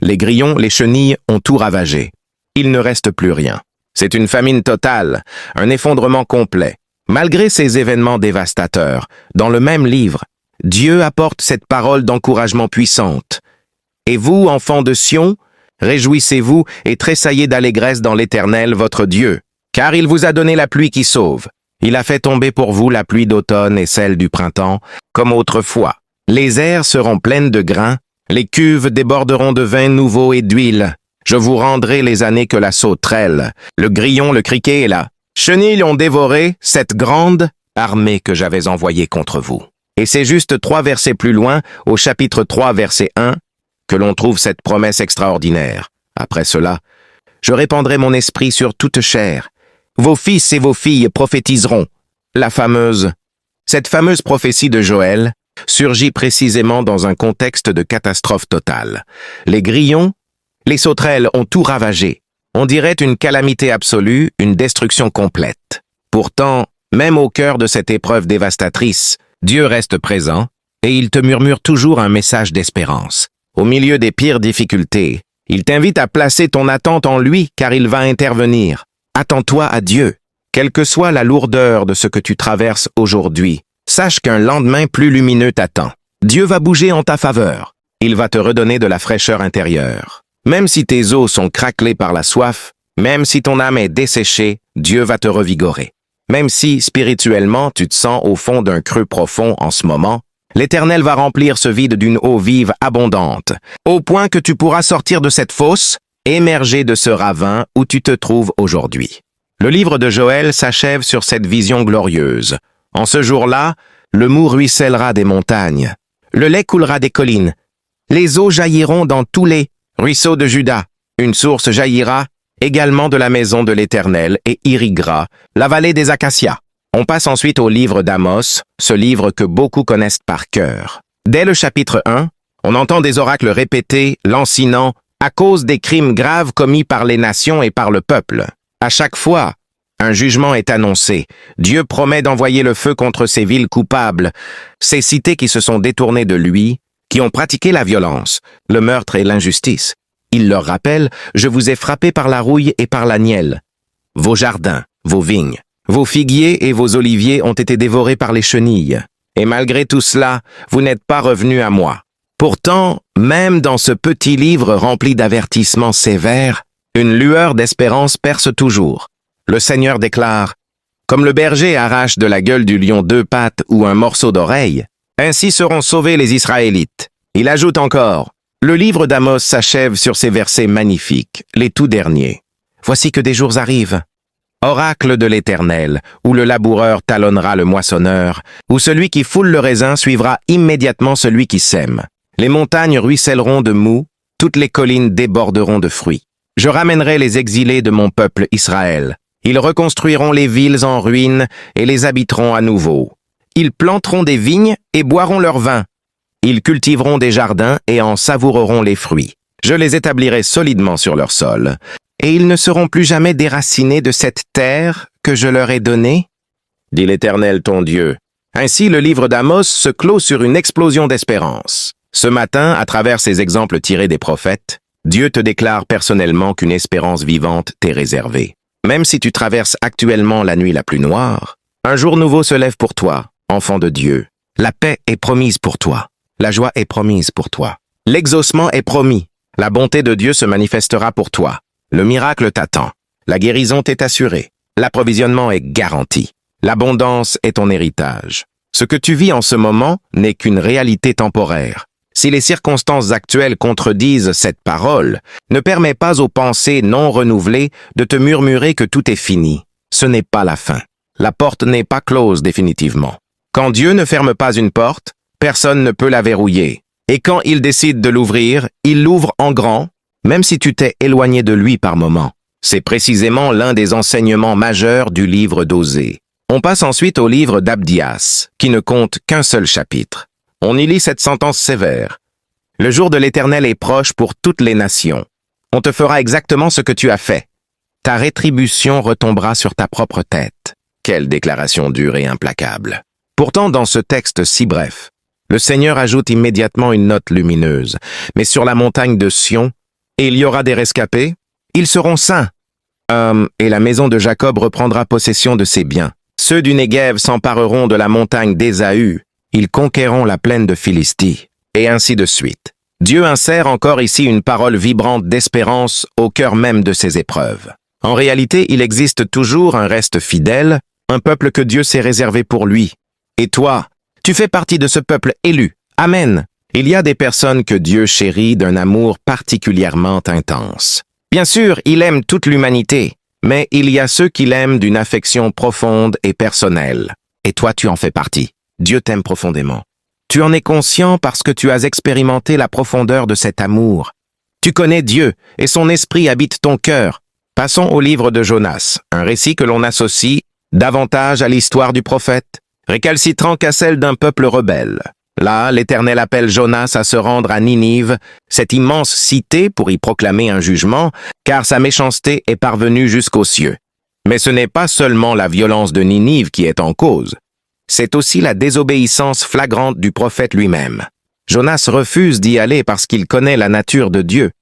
les grillons, les chenilles ont tout ravagé. Il ne reste plus rien. C'est une famine totale, un effondrement complet. Malgré ces événements dévastateurs, dans le même livre, Dieu apporte cette parole d'encouragement puissante. « Et vous, enfants de Sion, réjouissez-vous et tressaillez d'allégresse dans l'Éternel, votre Dieu, car il vous a donné la pluie qui sauve. Il a fait tomber pour vous la pluie d'automne et celle du printemps, comme autrefois. Les aires seront pleines de grains, les cuves déborderont de vin nouveau et d'huile. Je vous rendrai les années que la sauterelle, le grillon, le criquet et la chenille ont dévoré cette grande armée que j'avais envoyée contre vous. » Et c'est juste 3 versets plus loin, au chapitre 3, verset 1, que l'on trouve cette promesse extraordinaire. Après cela, « Je répandrai mon esprit sur toute chair. Vos fils et vos filles prophétiseront. » Cette fameuse prophétie de Joël surgit précisément dans un contexte de catastrophe totale. Les grillons, les sauterelles ont tout ravagé. On dirait une calamité absolue, une destruction complète. Pourtant, même au cœur de cette épreuve dévastatrice, Dieu reste présent et il te murmure toujours un message d'espérance. Au milieu des pires difficultés, il t'invite à placer ton attente en lui car il va intervenir. Attends-toi à Dieu. Quelle que soit la lourdeur de ce que tu traverses aujourd'hui, sache qu'un lendemain plus lumineux t'attend. Dieu va bouger en ta faveur. Il va te redonner de la fraîcheur intérieure. Même si tes os sont craquelés par la soif, même si ton âme est desséchée, Dieu va te revigorer. Même si, spirituellement, tu te sens au fond d'un creux profond en ce moment, l'Éternel va remplir ce vide d'une eau vive abondante, au point que tu pourras sortir de cette fosse, émerger de ce ravin où tu te trouves aujourd'hui. Le livre de Joël s'achève sur cette vision glorieuse. En ce jour-là, le mou ruissellera des montagnes, le lait coulera des collines, les eaux jailliront dans tous les ruisseaux de Juda, une source jaillira également de la maison de l'Éternel et irriguera la vallée des Acacias. On passe ensuite au livre d'Amos, ce livre que beaucoup connaissent par cœur. Dès le chapitre 1, on entend des oracles répétés, lancinants, à cause des crimes graves commis par les nations et par le peuple. À chaque fois, un jugement est annoncé. Dieu promet d'envoyer le feu contre ces villes coupables, ces cités qui se sont détournées de lui, qui ont pratiqué la violence, le meurtre et l'injustice. Il leur rappelle, « Je vous ai frappé par la rouille et par la nielle. Vos jardins, vos vignes, vos figuiers et vos oliviers ont été dévorés par les chenilles. Et malgré tout cela, vous n'êtes pas revenus à moi. Pourtant, même dans ce petit livre rempli d'avertissements sévères, une lueur d'espérance perce toujours. Le Seigneur déclare: « Comme le berger arrache de la gueule du lion 2 pattes ou un morceau d'oreille, ainsi seront sauvés les Israélites. » Il ajoute encore: « Le livre d'Amos s'achève sur ces versets magnifiques, les tout derniers. Voici que des jours arrivent. Oracle de l'Éternel, où le laboureur talonnera le moissonneur, où celui qui foule le raisin suivra immédiatement celui qui sème. Les montagnes ruisselleront de moût, toutes les collines déborderont de fruits. Je ramènerai les exilés de mon peuple Israël. Ils reconstruiront les villes en ruines et les habiteront à nouveau. Ils planteront des vignes et boiront leur vin. Ils cultiveront des jardins et en savoureront les fruits. Je les établirai solidement sur leur sol, et ils ne seront plus jamais déracinés de cette terre que je leur ai donnée, dit l'Éternel ton Dieu. » Ainsi, le livre d'Amos se clôt sur une explosion d'espérance. Ce matin, à travers ces exemples tirés des prophètes, Dieu te déclare personnellement qu'une espérance vivante t'est réservée. Même si tu traverses actuellement la nuit la plus noire, un jour nouveau se lève pour toi, enfant de Dieu. La paix est promise pour toi. La joie est promise pour toi. L'exaucement est promis. La bonté de Dieu se manifestera pour toi. Le miracle t'attend. La guérison t'est assurée. L'approvisionnement est garanti. L'abondance est ton héritage. Ce que tu vis en ce moment n'est qu'une réalité temporaire. Si les circonstances actuelles contredisent cette parole, ne permets pas aux pensées non renouvelées de te murmurer que tout est fini. Ce n'est pas la fin. La porte n'est pas close définitivement. Quand Dieu ne ferme pas une porte, personne ne peut la verrouiller. Et quand il décide de l'ouvrir, il l'ouvre en grand, même si tu t'es éloigné de lui par moments. C'est précisément l'un des enseignements majeurs du livre d'Osée. On passe ensuite au livre d'Abdias, qui ne compte qu'un seul chapitre. On y lit cette sentence sévère. « Le jour de l'Éternel est proche pour toutes les nations. On te fera exactement ce que tu as fait. Ta rétribution retombera sur ta propre tête. » Quelle déclaration dure et implacable. Pourtant, dans ce texte si bref, le Seigneur ajoute immédiatement une note lumineuse. « Mais sur la montagne de Sion, il y aura des rescapés, ils seront saints. Et la maison de Jacob reprendra possession de ses biens. Ceux du Néguev s'empareront de la montagne d'Ésaü. Ils conquerront la plaine de Philistie. » Et ainsi de suite. Dieu insère encore ici une parole vibrante d'espérance au cœur même de ces épreuves. En réalité, il existe toujours un reste fidèle, un peuple que Dieu s'est réservé pour lui. Et toi, tu fais partie de ce peuple élu. Amen. Il y a des personnes que Dieu chérit d'un amour particulièrement intense. Bien sûr, il aime toute l'humanité, mais il y a ceux qui l'aiment d'une affection profonde et personnelle. Et toi, tu en fais partie. Dieu t'aime profondément. Tu en es conscient parce que tu as expérimenté la profondeur de cet amour. Tu connais Dieu et son esprit habite ton cœur. Passons au livre de Jonas, un récit que l'on associe davantage à l'histoire du prophète, récalcitrant qu'à celle d'un peuple rebelle. Là, l'Éternel appelle Jonas à se rendre à Ninive, cette immense cité pour y proclamer un jugement, car sa méchanceté est parvenue jusqu'aux cieux. Mais ce n'est pas seulement la violence de Ninive qui est en cause. C'est aussi la désobéissance flagrante du prophète lui-même. Jonas refuse d'y aller parce qu'il connaît la nature de Dieu.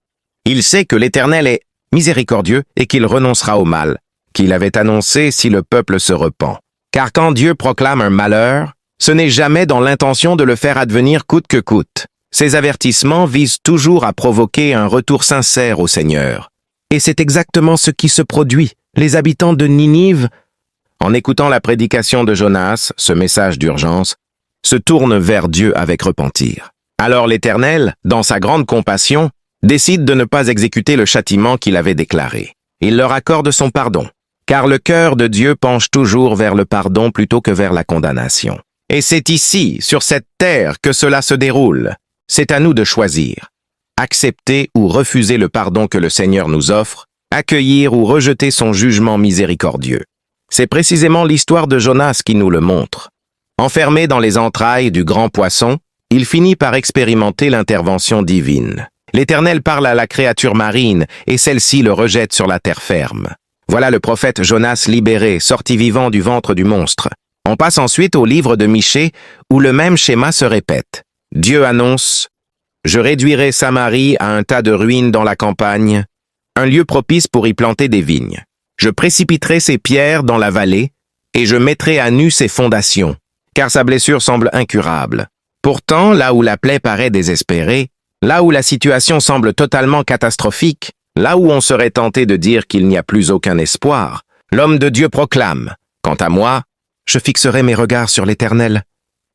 Il sait que l'Éternel est miséricordieux et qu'il renoncera au mal, qu'il avait annoncé si le peuple se repent. Car quand Dieu proclame un malheur, ce n'est jamais dans l'intention de le faire advenir coûte que coûte. Ces avertissements visent toujours à provoquer un retour sincère au Seigneur. Et c'est exactement ce qui se produit. Les habitants de Ninive, en écoutant la prédication de Jonas, ce message d'urgence, se tournent vers Dieu avec repentir. Alors l'Éternel, dans sa grande compassion, décide de ne pas exécuter le châtiment qu'il avait déclaré. Il leur accorde son pardon, car le cœur de Dieu penche toujours vers le pardon plutôt que vers la condamnation. Et c'est ici, sur cette terre, que cela se déroule. C'est à nous de choisir. Accepter ou refuser le pardon que le Seigneur nous offre, accueillir ou rejeter son jugement miséricordieux. C'est précisément l'histoire de Jonas qui nous le montre. Enfermé dans les entrailles du grand poisson, il finit par expérimenter l'intervention divine. L'Éternel parle à la créature marine et celle-ci le rejette sur la terre ferme. Voilà le prophète Jonas libéré, sorti vivant du ventre du monstre. On passe ensuite au livre de Michée où le même schéma se répète. Dieu annonce « Je réduirai Samarie à un tas de ruines dans la campagne, un lieu propice pour y planter des vignes. Je précipiterai ses pierres dans la vallée, et je mettrai à nu ses fondations, car sa blessure semble incurable. Pourtant, là où la plaie paraît désespérée, là où la situation semble totalement catastrophique, là où on serait tenté de dire qu'il n'y a plus aucun espoir, l'homme de Dieu proclame, « Quant à moi, je fixerai mes regards sur l'Éternel.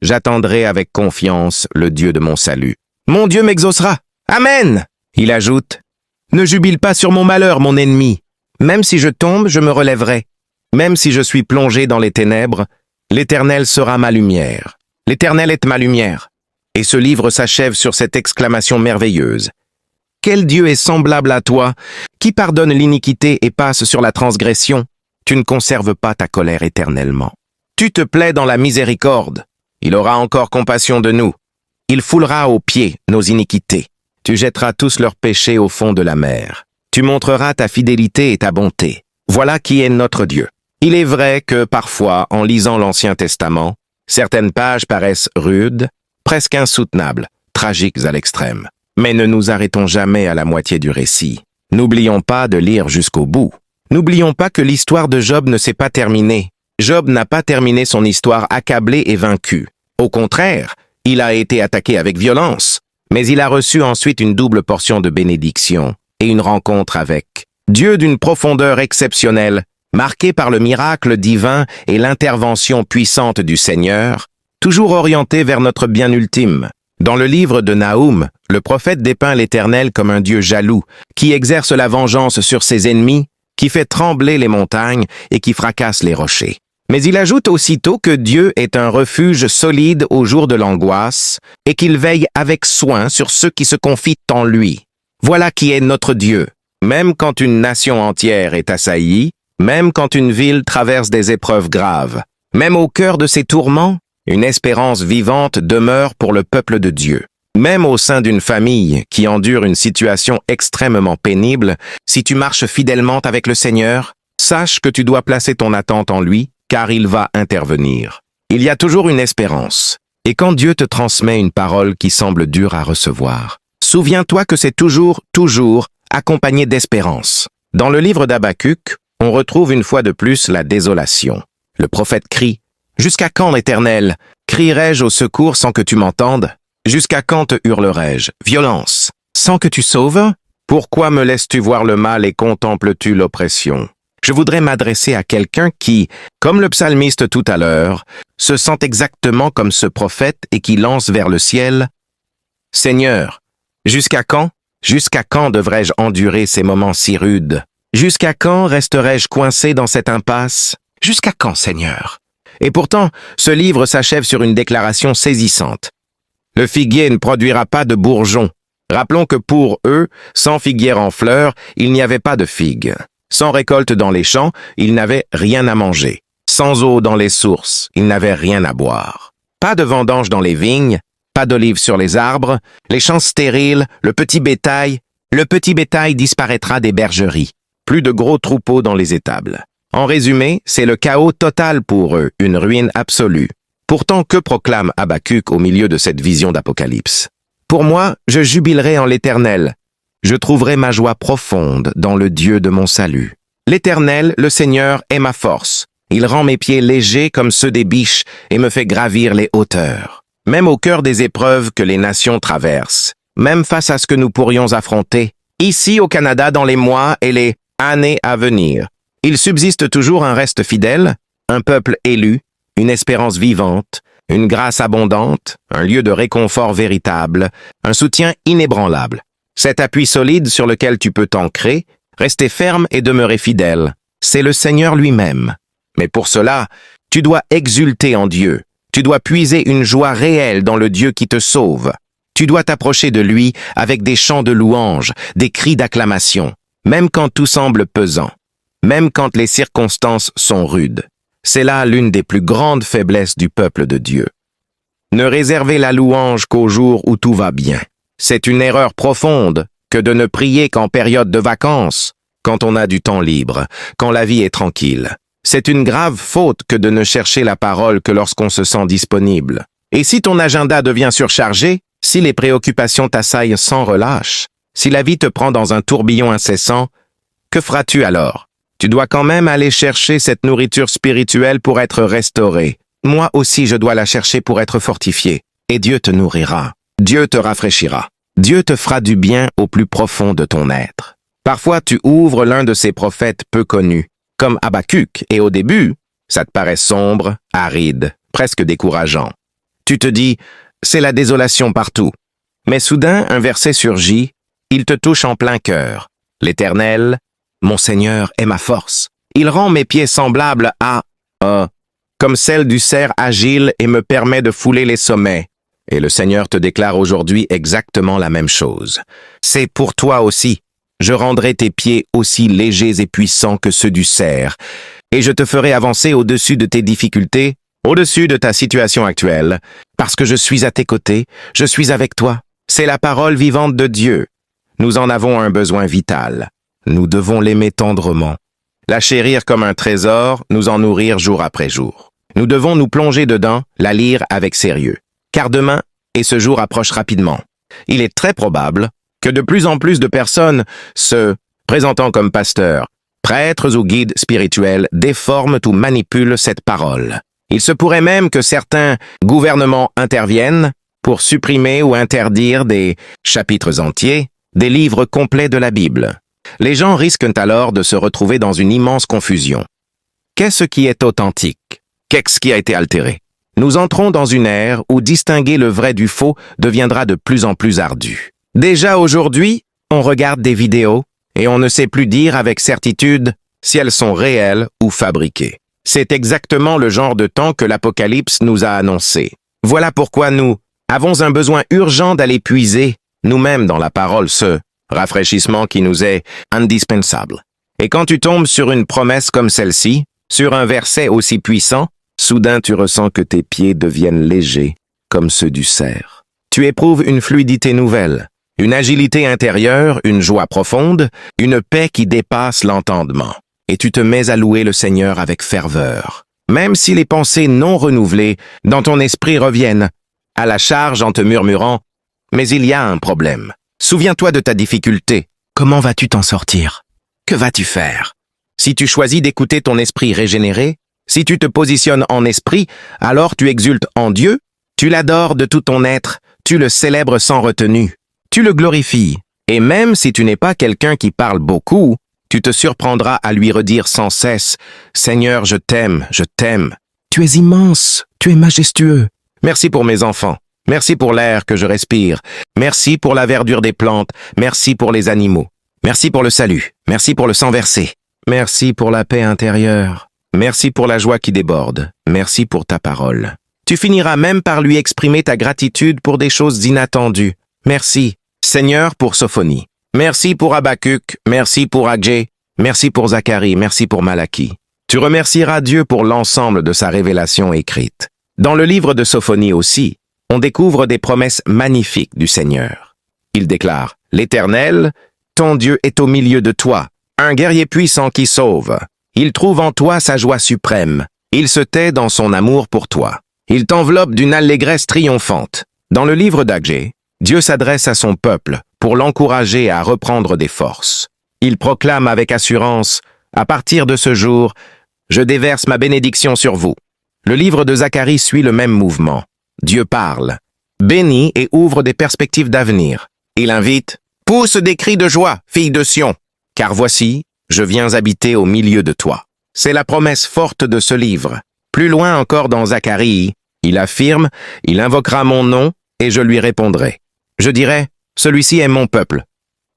J'attendrai avec confiance le Dieu de mon salut. Mon Dieu m'exaucera. Amen !» Il ajoute, « Ne jubile pas sur mon malheur, mon ennemi. Même si je tombe, je me relèverai. Même si je suis plongé dans les ténèbres, l'Éternel sera ma lumière. L'Éternel est ma lumière. » Et ce livre s'achève sur cette exclamation merveilleuse. Quel Dieu est semblable à toi, qui pardonne l'iniquité et passe sur la transgression? Tu ne conserves pas ta colère éternellement. Tu te plais dans la miséricorde. Il aura encore compassion de nous. Il foulera aux pieds nos iniquités. Tu jetteras tous leurs péchés au fond de la mer. Tu montreras ta fidélité et ta bonté. Voilà qui est notre Dieu. Il est vrai que, parfois, en lisant l'Ancien Testament, certaines pages paraissent rudes, presque insoutenables, tragiques à l'extrême. Mais ne nous arrêtons jamais à la moitié du récit. N'oublions pas de lire jusqu'au bout. N'oublions pas que l'histoire de Job ne s'est pas terminée. Job n'a pas terminé son histoire accablé et vaincu. Au contraire, il a été attaqué avec violence, mais il a reçu ensuite une double portion de bénédiction et une rencontre avec Dieu d'une profondeur exceptionnelle, marquée par le miracle divin et l'intervention puissante du Seigneur, toujours orientée vers notre bien ultime. Dans le livre de Naoum, le prophète dépeint l'Éternel comme un Dieu jaloux, qui exerce la vengeance sur ses ennemis, qui fait trembler les montagnes et qui fracasse les rochers. Mais il ajoute aussitôt que Dieu est un refuge solide au jour de l'angoisse et qu'il veille avec soin sur ceux qui se confient en lui. Voilà qui est notre Dieu. Même quand une nation entière est assaillie, même quand une ville traverse des épreuves graves, même au cœur de ses tourments, une espérance vivante demeure pour le peuple de Dieu. Même au sein d'une famille qui endure une situation extrêmement pénible, si tu marches fidèlement avec le Seigneur, sache que tu dois placer ton attente en lui, car il va intervenir. Il y a toujours une espérance. Et quand Dieu te transmet une parole qui semble dure à recevoir, souviens-toi que c'est toujours accompagné d'espérance. Dans le livre d'Habacuc, on retrouve une fois de plus la désolation. Le prophète crie, « Jusqu'à quand, Éternel, crierai-je au secours sans que tu m'entendes? Jusqu'à quand te hurlerai-je, violence, sans que tu sauves? Pourquoi me laisses-tu voir le mal et contemples-tu l'oppression? » Je voudrais m'adresser à quelqu'un qui, comme le psalmiste tout à l'heure, se sent exactement comme ce prophète et qui lance vers le ciel, « Seigneur, jusqu'à quand? Jusqu'à quand devrais-je endurer ces moments si rudes? Jusqu'à quand resterai-je coincé dans cette impasse? Jusqu'à quand, Seigneur? » Et pourtant, ce livre s'achève sur une déclaration saisissante. Le figuier ne produira pas de bourgeons. Rappelons que pour eux, sans figuière en fleurs, il n'y avait pas de figues. Sans récolte dans les champs, ils n'avaient rien à manger. Sans eau dans les sources, ils n'avaient rien à boire. Pas de vendanges dans les vignes, pas d'olives sur les arbres, les champs stériles, le petit bétail disparaîtra des bergeries. Plus de gros troupeaux dans les étables. En résumé, c'est le chaos total pour eux, une ruine absolue. Pourtant, que proclame Habacuc au milieu de cette vision d'Apocalypse? Pour moi, je jubilerai en l'Éternel. Je trouverai ma joie profonde dans le Dieu de mon salut. L'Éternel, le Seigneur, est ma force. Il rend mes pieds légers comme ceux des biches et me fait gravir les hauteurs. Même au cœur des épreuves que les nations traversent, même face à ce que nous pourrions affronter, ici au Canada dans les mois et les années à venir, il subsiste toujours un reste fidèle, un peuple élu, une espérance vivante, une grâce abondante, un lieu de réconfort véritable, un soutien inébranlable. Cet appui solide sur lequel tu peux t'ancrer, rester ferme et demeurer fidèle, c'est le Seigneur lui-même. Mais pour cela, tu dois exulter en Dieu. Tu dois puiser une joie réelle dans le Dieu qui te sauve. Tu dois t'approcher de lui avec des chants de louange, des cris d'acclamation, même quand tout semble pesant, même quand les circonstances sont rudes. C'est là l'une des plus grandes faiblesses du peuple de Dieu. Ne réserver la louange qu'au jour où tout va bien. C'est une erreur profonde que de ne prier qu'en période de vacances, quand on a du temps libre, quand la vie est tranquille. C'est une grave faute que de ne chercher la parole que lorsqu'on se sent disponible. Et si ton agenda devient surchargé, si les préoccupations t'assaillent sans relâche, si la vie te prend dans un tourbillon incessant, que feras-tu alors? Tu dois quand même aller chercher cette nourriture spirituelle pour être restauré. Moi aussi je dois la chercher pour être fortifié. et Dieu te nourrira. Dieu te rafraîchira. Dieu te fera du bien au plus profond de ton être. Parfois, tu ouvres l'un de ces prophètes peu connus, comme Habacuc, et au début, ça te paraît sombre, aride, presque décourageant. Tu te dis, c'est la désolation partout. Mais soudain, un verset surgit, il te touche en plein cœur. L'Éternel, mon Seigneur, est ma force. Il rend mes pieds semblables à, comme celle du cerf agile et me permet de fouler les sommets. Et le Seigneur te déclare aujourd'hui exactement la même chose. C'est pour toi aussi. Je rendrai tes pieds aussi légers et puissants que ceux du cerf, et je te ferai avancer au-dessus de tes difficultés, au-dessus de ta situation actuelle, parce que je suis à tes côtés, je suis avec toi. C'est la parole vivante de Dieu. Nous en avons un besoin vital. Nous devons l'aimer tendrement, la chérir comme un trésor, nous en nourrir jour après jour. Nous devons nous plonger dedans, la lire avec sérieux. Car demain, et ce jour approche rapidement. Il est très probable que de plus en plus de personnes se présentant comme pasteurs, prêtres ou guides spirituels déforment ou manipulent cette parole. Il se pourrait même que certains gouvernements interviennent pour supprimer ou interdire des chapitres entiers, des livres complets de la Bible. Les gens risquent alors de se retrouver dans une immense confusion. Qu'est-ce qui est authentique? Qu'est-ce qui a été altéré? Nous entrons dans une ère où distinguer le vrai du faux deviendra de plus en plus ardu. Déjà aujourd'hui, on regarde des vidéos et on ne sait plus dire avec certitude si elles sont réelles ou fabriquées. C'est exactement le genre de temps que l'Apocalypse nous a annoncé. Voilà pourquoi nous avons un besoin urgent d'aller puiser, nous-mêmes dans la parole, ce rafraîchissement qui nous est indispensable. Et quand tu tombes sur une promesse comme celle-ci, sur un verset aussi puissant, soudain tu ressens que tes pieds deviennent légers, comme ceux du cerf. Tu éprouves une fluidité nouvelle, une agilité intérieure, une joie profonde, une paix qui dépasse l'entendement. Et tu te mets à louer le Seigneur avec ferveur. Même si les pensées non renouvelées dans ton esprit reviennent à la charge en te murmurant « Mais il y a un problème. Souviens-toi de ta difficulté. Comment vas-tu t'en sortir? Que vas-tu faire? » Si tu choisis d'écouter ton esprit régénéré, si tu te positionnes en esprit, alors tu exultes en Dieu, tu l'adores de tout ton être, tu le célèbres sans retenue, tu le glorifies. Et même si tu n'es pas quelqu'un qui parle beaucoup, tu te surprendras à lui redire sans cesse « Seigneur, je t'aime, tu es immense, tu es majestueux. Merci pour mes enfants, merci pour l'air que je respire, merci pour la verdure des plantes, merci pour les animaux, merci pour le salut, merci pour le sang versé, merci pour la paix intérieure, merci pour la joie qui déborde, merci pour ta parole. » Tu finiras même par lui exprimer ta gratitude pour des choses inattendues. Merci, Seigneur, pour Sophonie. Merci pour Habacuc, merci pour Agé, merci pour Zacharie, merci pour Malachie. Tu remercieras Dieu pour l'ensemble de sa révélation écrite. Dans le livre de Sophonie aussi, on découvre des promesses magnifiques du Seigneur. Il déclare « L'Éternel, ton Dieu est au milieu de toi, un guerrier puissant qui sauve. Il trouve en toi sa joie suprême. Il se tait dans son amour pour toi. Il t'enveloppe d'une allégresse triomphante. » Dans le livre d'Agé, Dieu s'adresse à son peuple pour l'encourager à reprendre des forces. Il proclame avec assurance « À partir de ce jour, je déverse ma bénédiction sur vous. » Le livre de Zacharie suit le même mouvement. Dieu parle, bénit et ouvre des perspectives d'avenir. Il invite « Pousse des cris de joie, fille de Sion, car voici, je viens habiter au milieu de toi. » C'est la promesse forte de ce livre. Plus loin encore dans Zacharie, il affirme « Il invoquera mon nom et je lui répondrai. Je dirai « Celui-ci est mon peuple. »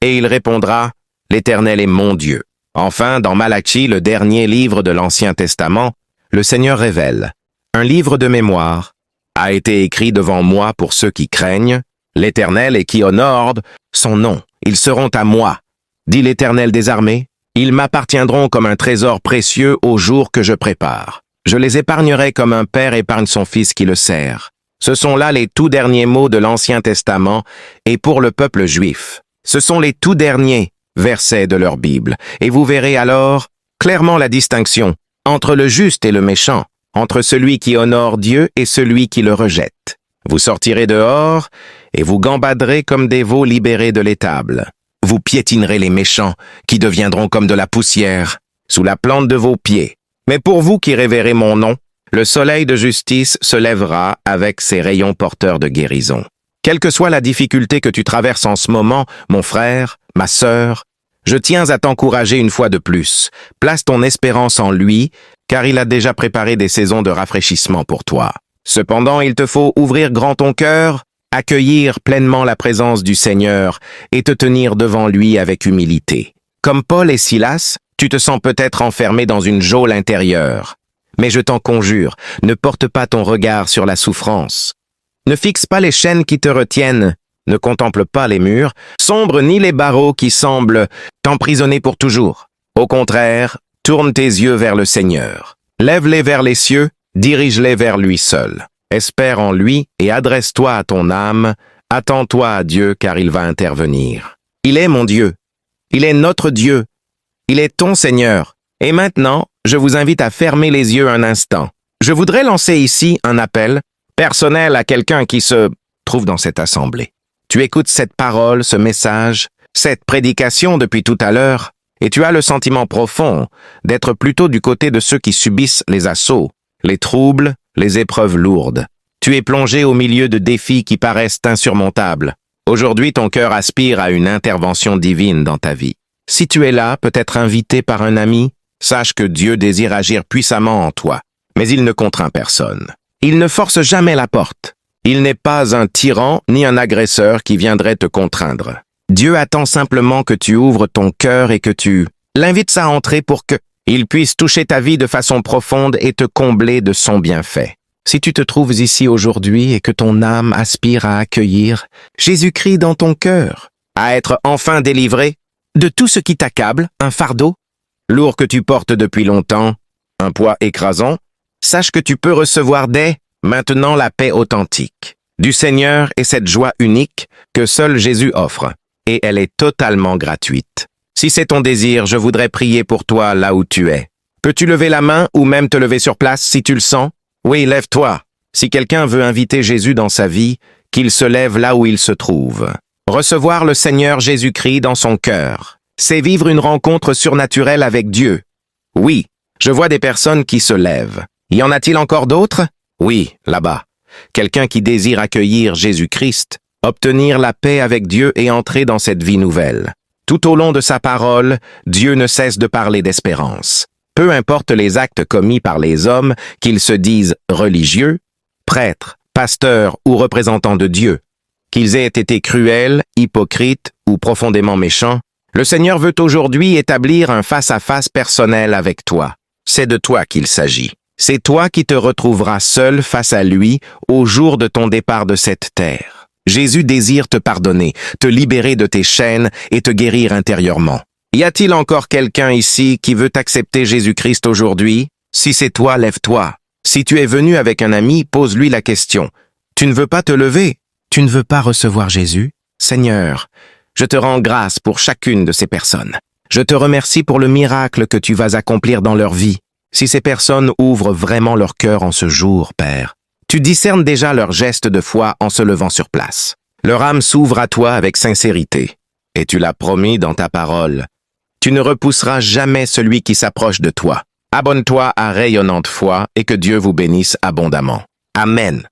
Et il répondra « L'Éternel est mon Dieu. » Enfin, dans Malachie, le dernier livre de l'Ancien Testament, le Seigneur révèle « Un livre de mémoire a été écrit devant moi pour ceux qui craignent l'Éternel et qui honorent son nom. Ils seront à moi, dit l'Éternel des armées. Ils m'appartiendront comme un trésor précieux au jour que je prépare. Je les épargnerai comme un père épargne son fils qui le sert. » Ce sont là les tout derniers mots de l'Ancien Testament et pour le peuple juif. Ce sont les tout derniers versets de leur Bible. Et vous verrez alors clairement la distinction entre le juste et le méchant, entre celui qui honore Dieu et celui qui le rejette. Vous sortirez dehors et vous gambaderez comme des veaux libérés de l'étable. Vous piétinerez les méchants qui deviendront comme de la poussière sous la plante de vos pieds. Mais pour vous qui révérez mon nom, le soleil de justice se lèvera avec ses rayons porteurs de guérison. Quelle que soit la difficulté que tu traverses en ce moment, mon frère, ma sœur, je tiens à t'encourager une fois de plus. Place ton espérance en lui, car il a déjà préparé des saisons de rafraîchissement pour toi. Cependant, il te faut ouvrir grand ton cœur, accueillir pleinement la présence du Seigneur et te tenir devant lui avec humilité. Comme Paul et Silas, tu te sens peut-être enfermé dans une geôle intérieure. Mais je t'en conjure, ne porte pas ton regard sur la souffrance. Ne fixe pas les chaînes qui te retiennent, ne contemple pas les murs, sombres ni les barreaux qui semblent t'emprisonner pour toujours. Au contraire, tourne tes yeux vers le Seigneur. Lève-les vers les cieux, dirige-les vers lui seul. Espère en lui et adresse-toi à ton âme, attends-toi à Dieu car il va intervenir. Il est mon Dieu, il est notre Dieu, il est ton Seigneur. Et maintenant, je vous invite à fermer les yeux un instant. Je voudrais lancer ici un appel personnel à quelqu'un qui se trouve dans cette assemblée. Tu écoutes cette parole, ce message, cette prédication depuis tout à l'heure, et tu as le sentiment profond d'être plutôt du côté de ceux qui subissent les assauts, les troubles, les épreuves lourdes. Tu es plongé au milieu de défis qui paraissent insurmontables. Aujourd'hui, ton cœur aspire à une intervention divine dans ta vie. Si tu es là, peut-être invité par un ami, sache que Dieu désire agir puissamment en toi, mais il ne contraint personne. Il ne force jamais la porte. Il n'est pas un tyran ni un agresseur qui viendrait te contraindre. Dieu attend simplement que tu ouvres ton cœur et que tu l'invites à entrer pour que il puisse toucher ta vie de façon profonde et te combler de son bienfait. Si tu te trouves ici aujourd'hui et que ton âme aspire à accueillir Jésus-Christ dans ton cœur, à être enfin délivré de tout ce qui t'accable, un fardeau lourd que tu portes depuis longtemps, un poids écrasant, sache que tu peux recevoir maintenant la paix authentique du Seigneur et cette joie unique que seul Jésus offre, et elle est totalement gratuite. Si c'est ton désir, je voudrais prier pour toi là où tu es. Peux-tu lever la main ou même te lever sur place si tu le sens? Oui, lève-toi. Si quelqu'un veut inviter Jésus dans sa vie, qu'il se lève là où il se trouve. Recevoir le Seigneur Jésus-Christ dans son cœur, c'est vivre une rencontre surnaturelle avec Dieu. Oui, je vois des personnes qui se lèvent. Y en a-t-il encore d'autres? Oui, là-bas. Quelqu'un qui désire accueillir Jésus-Christ, obtenir la paix avec Dieu et entrer dans cette vie nouvelle. Tout au long de sa parole, Dieu ne cesse de parler d'espérance. Peu importe les actes commis par les hommes, qu'ils se disent religieux, prêtres, pasteurs ou représentants de Dieu, qu'ils aient été cruels, hypocrites ou profondément méchants, le Seigneur veut aujourd'hui établir un face-à-face personnel avec toi. C'est de toi qu'il s'agit. C'est toi qui te retrouveras seul face à lui au jour de ton départ de cette terre. Jésus désire te pardonner, te libérer de tes chaînes et te guérir intérieurement. Y a-t-il encore quelqu'un ici qui veut accepter Jésus-Christ aujourd'hui? Si c'est toi, lève-toi. Si tu es venu avec un ami, pose-lui la question. Tu ne veux pas te lever? Tu ne veux pas recevoir Jésus? Seigneur, je te rends grâce pour chacune de ces personnes. Je te remercie pour le miracle que tu vas accomplir dans leur vie. Si ces personnes ouvrent vraiment leur cœur en ce jour, Père, tu discernes déjà leurs gestes de foi en se levant sur place. Leur âme s'ouvre à toi avec sincérité. Et tu l'as promis dans ta parole. Tu ne repousseras jamais celui qui s'approche de toi. Abonne-toi à Rayonnante Foi et que Dieu vous bénisse abondamment. Amen.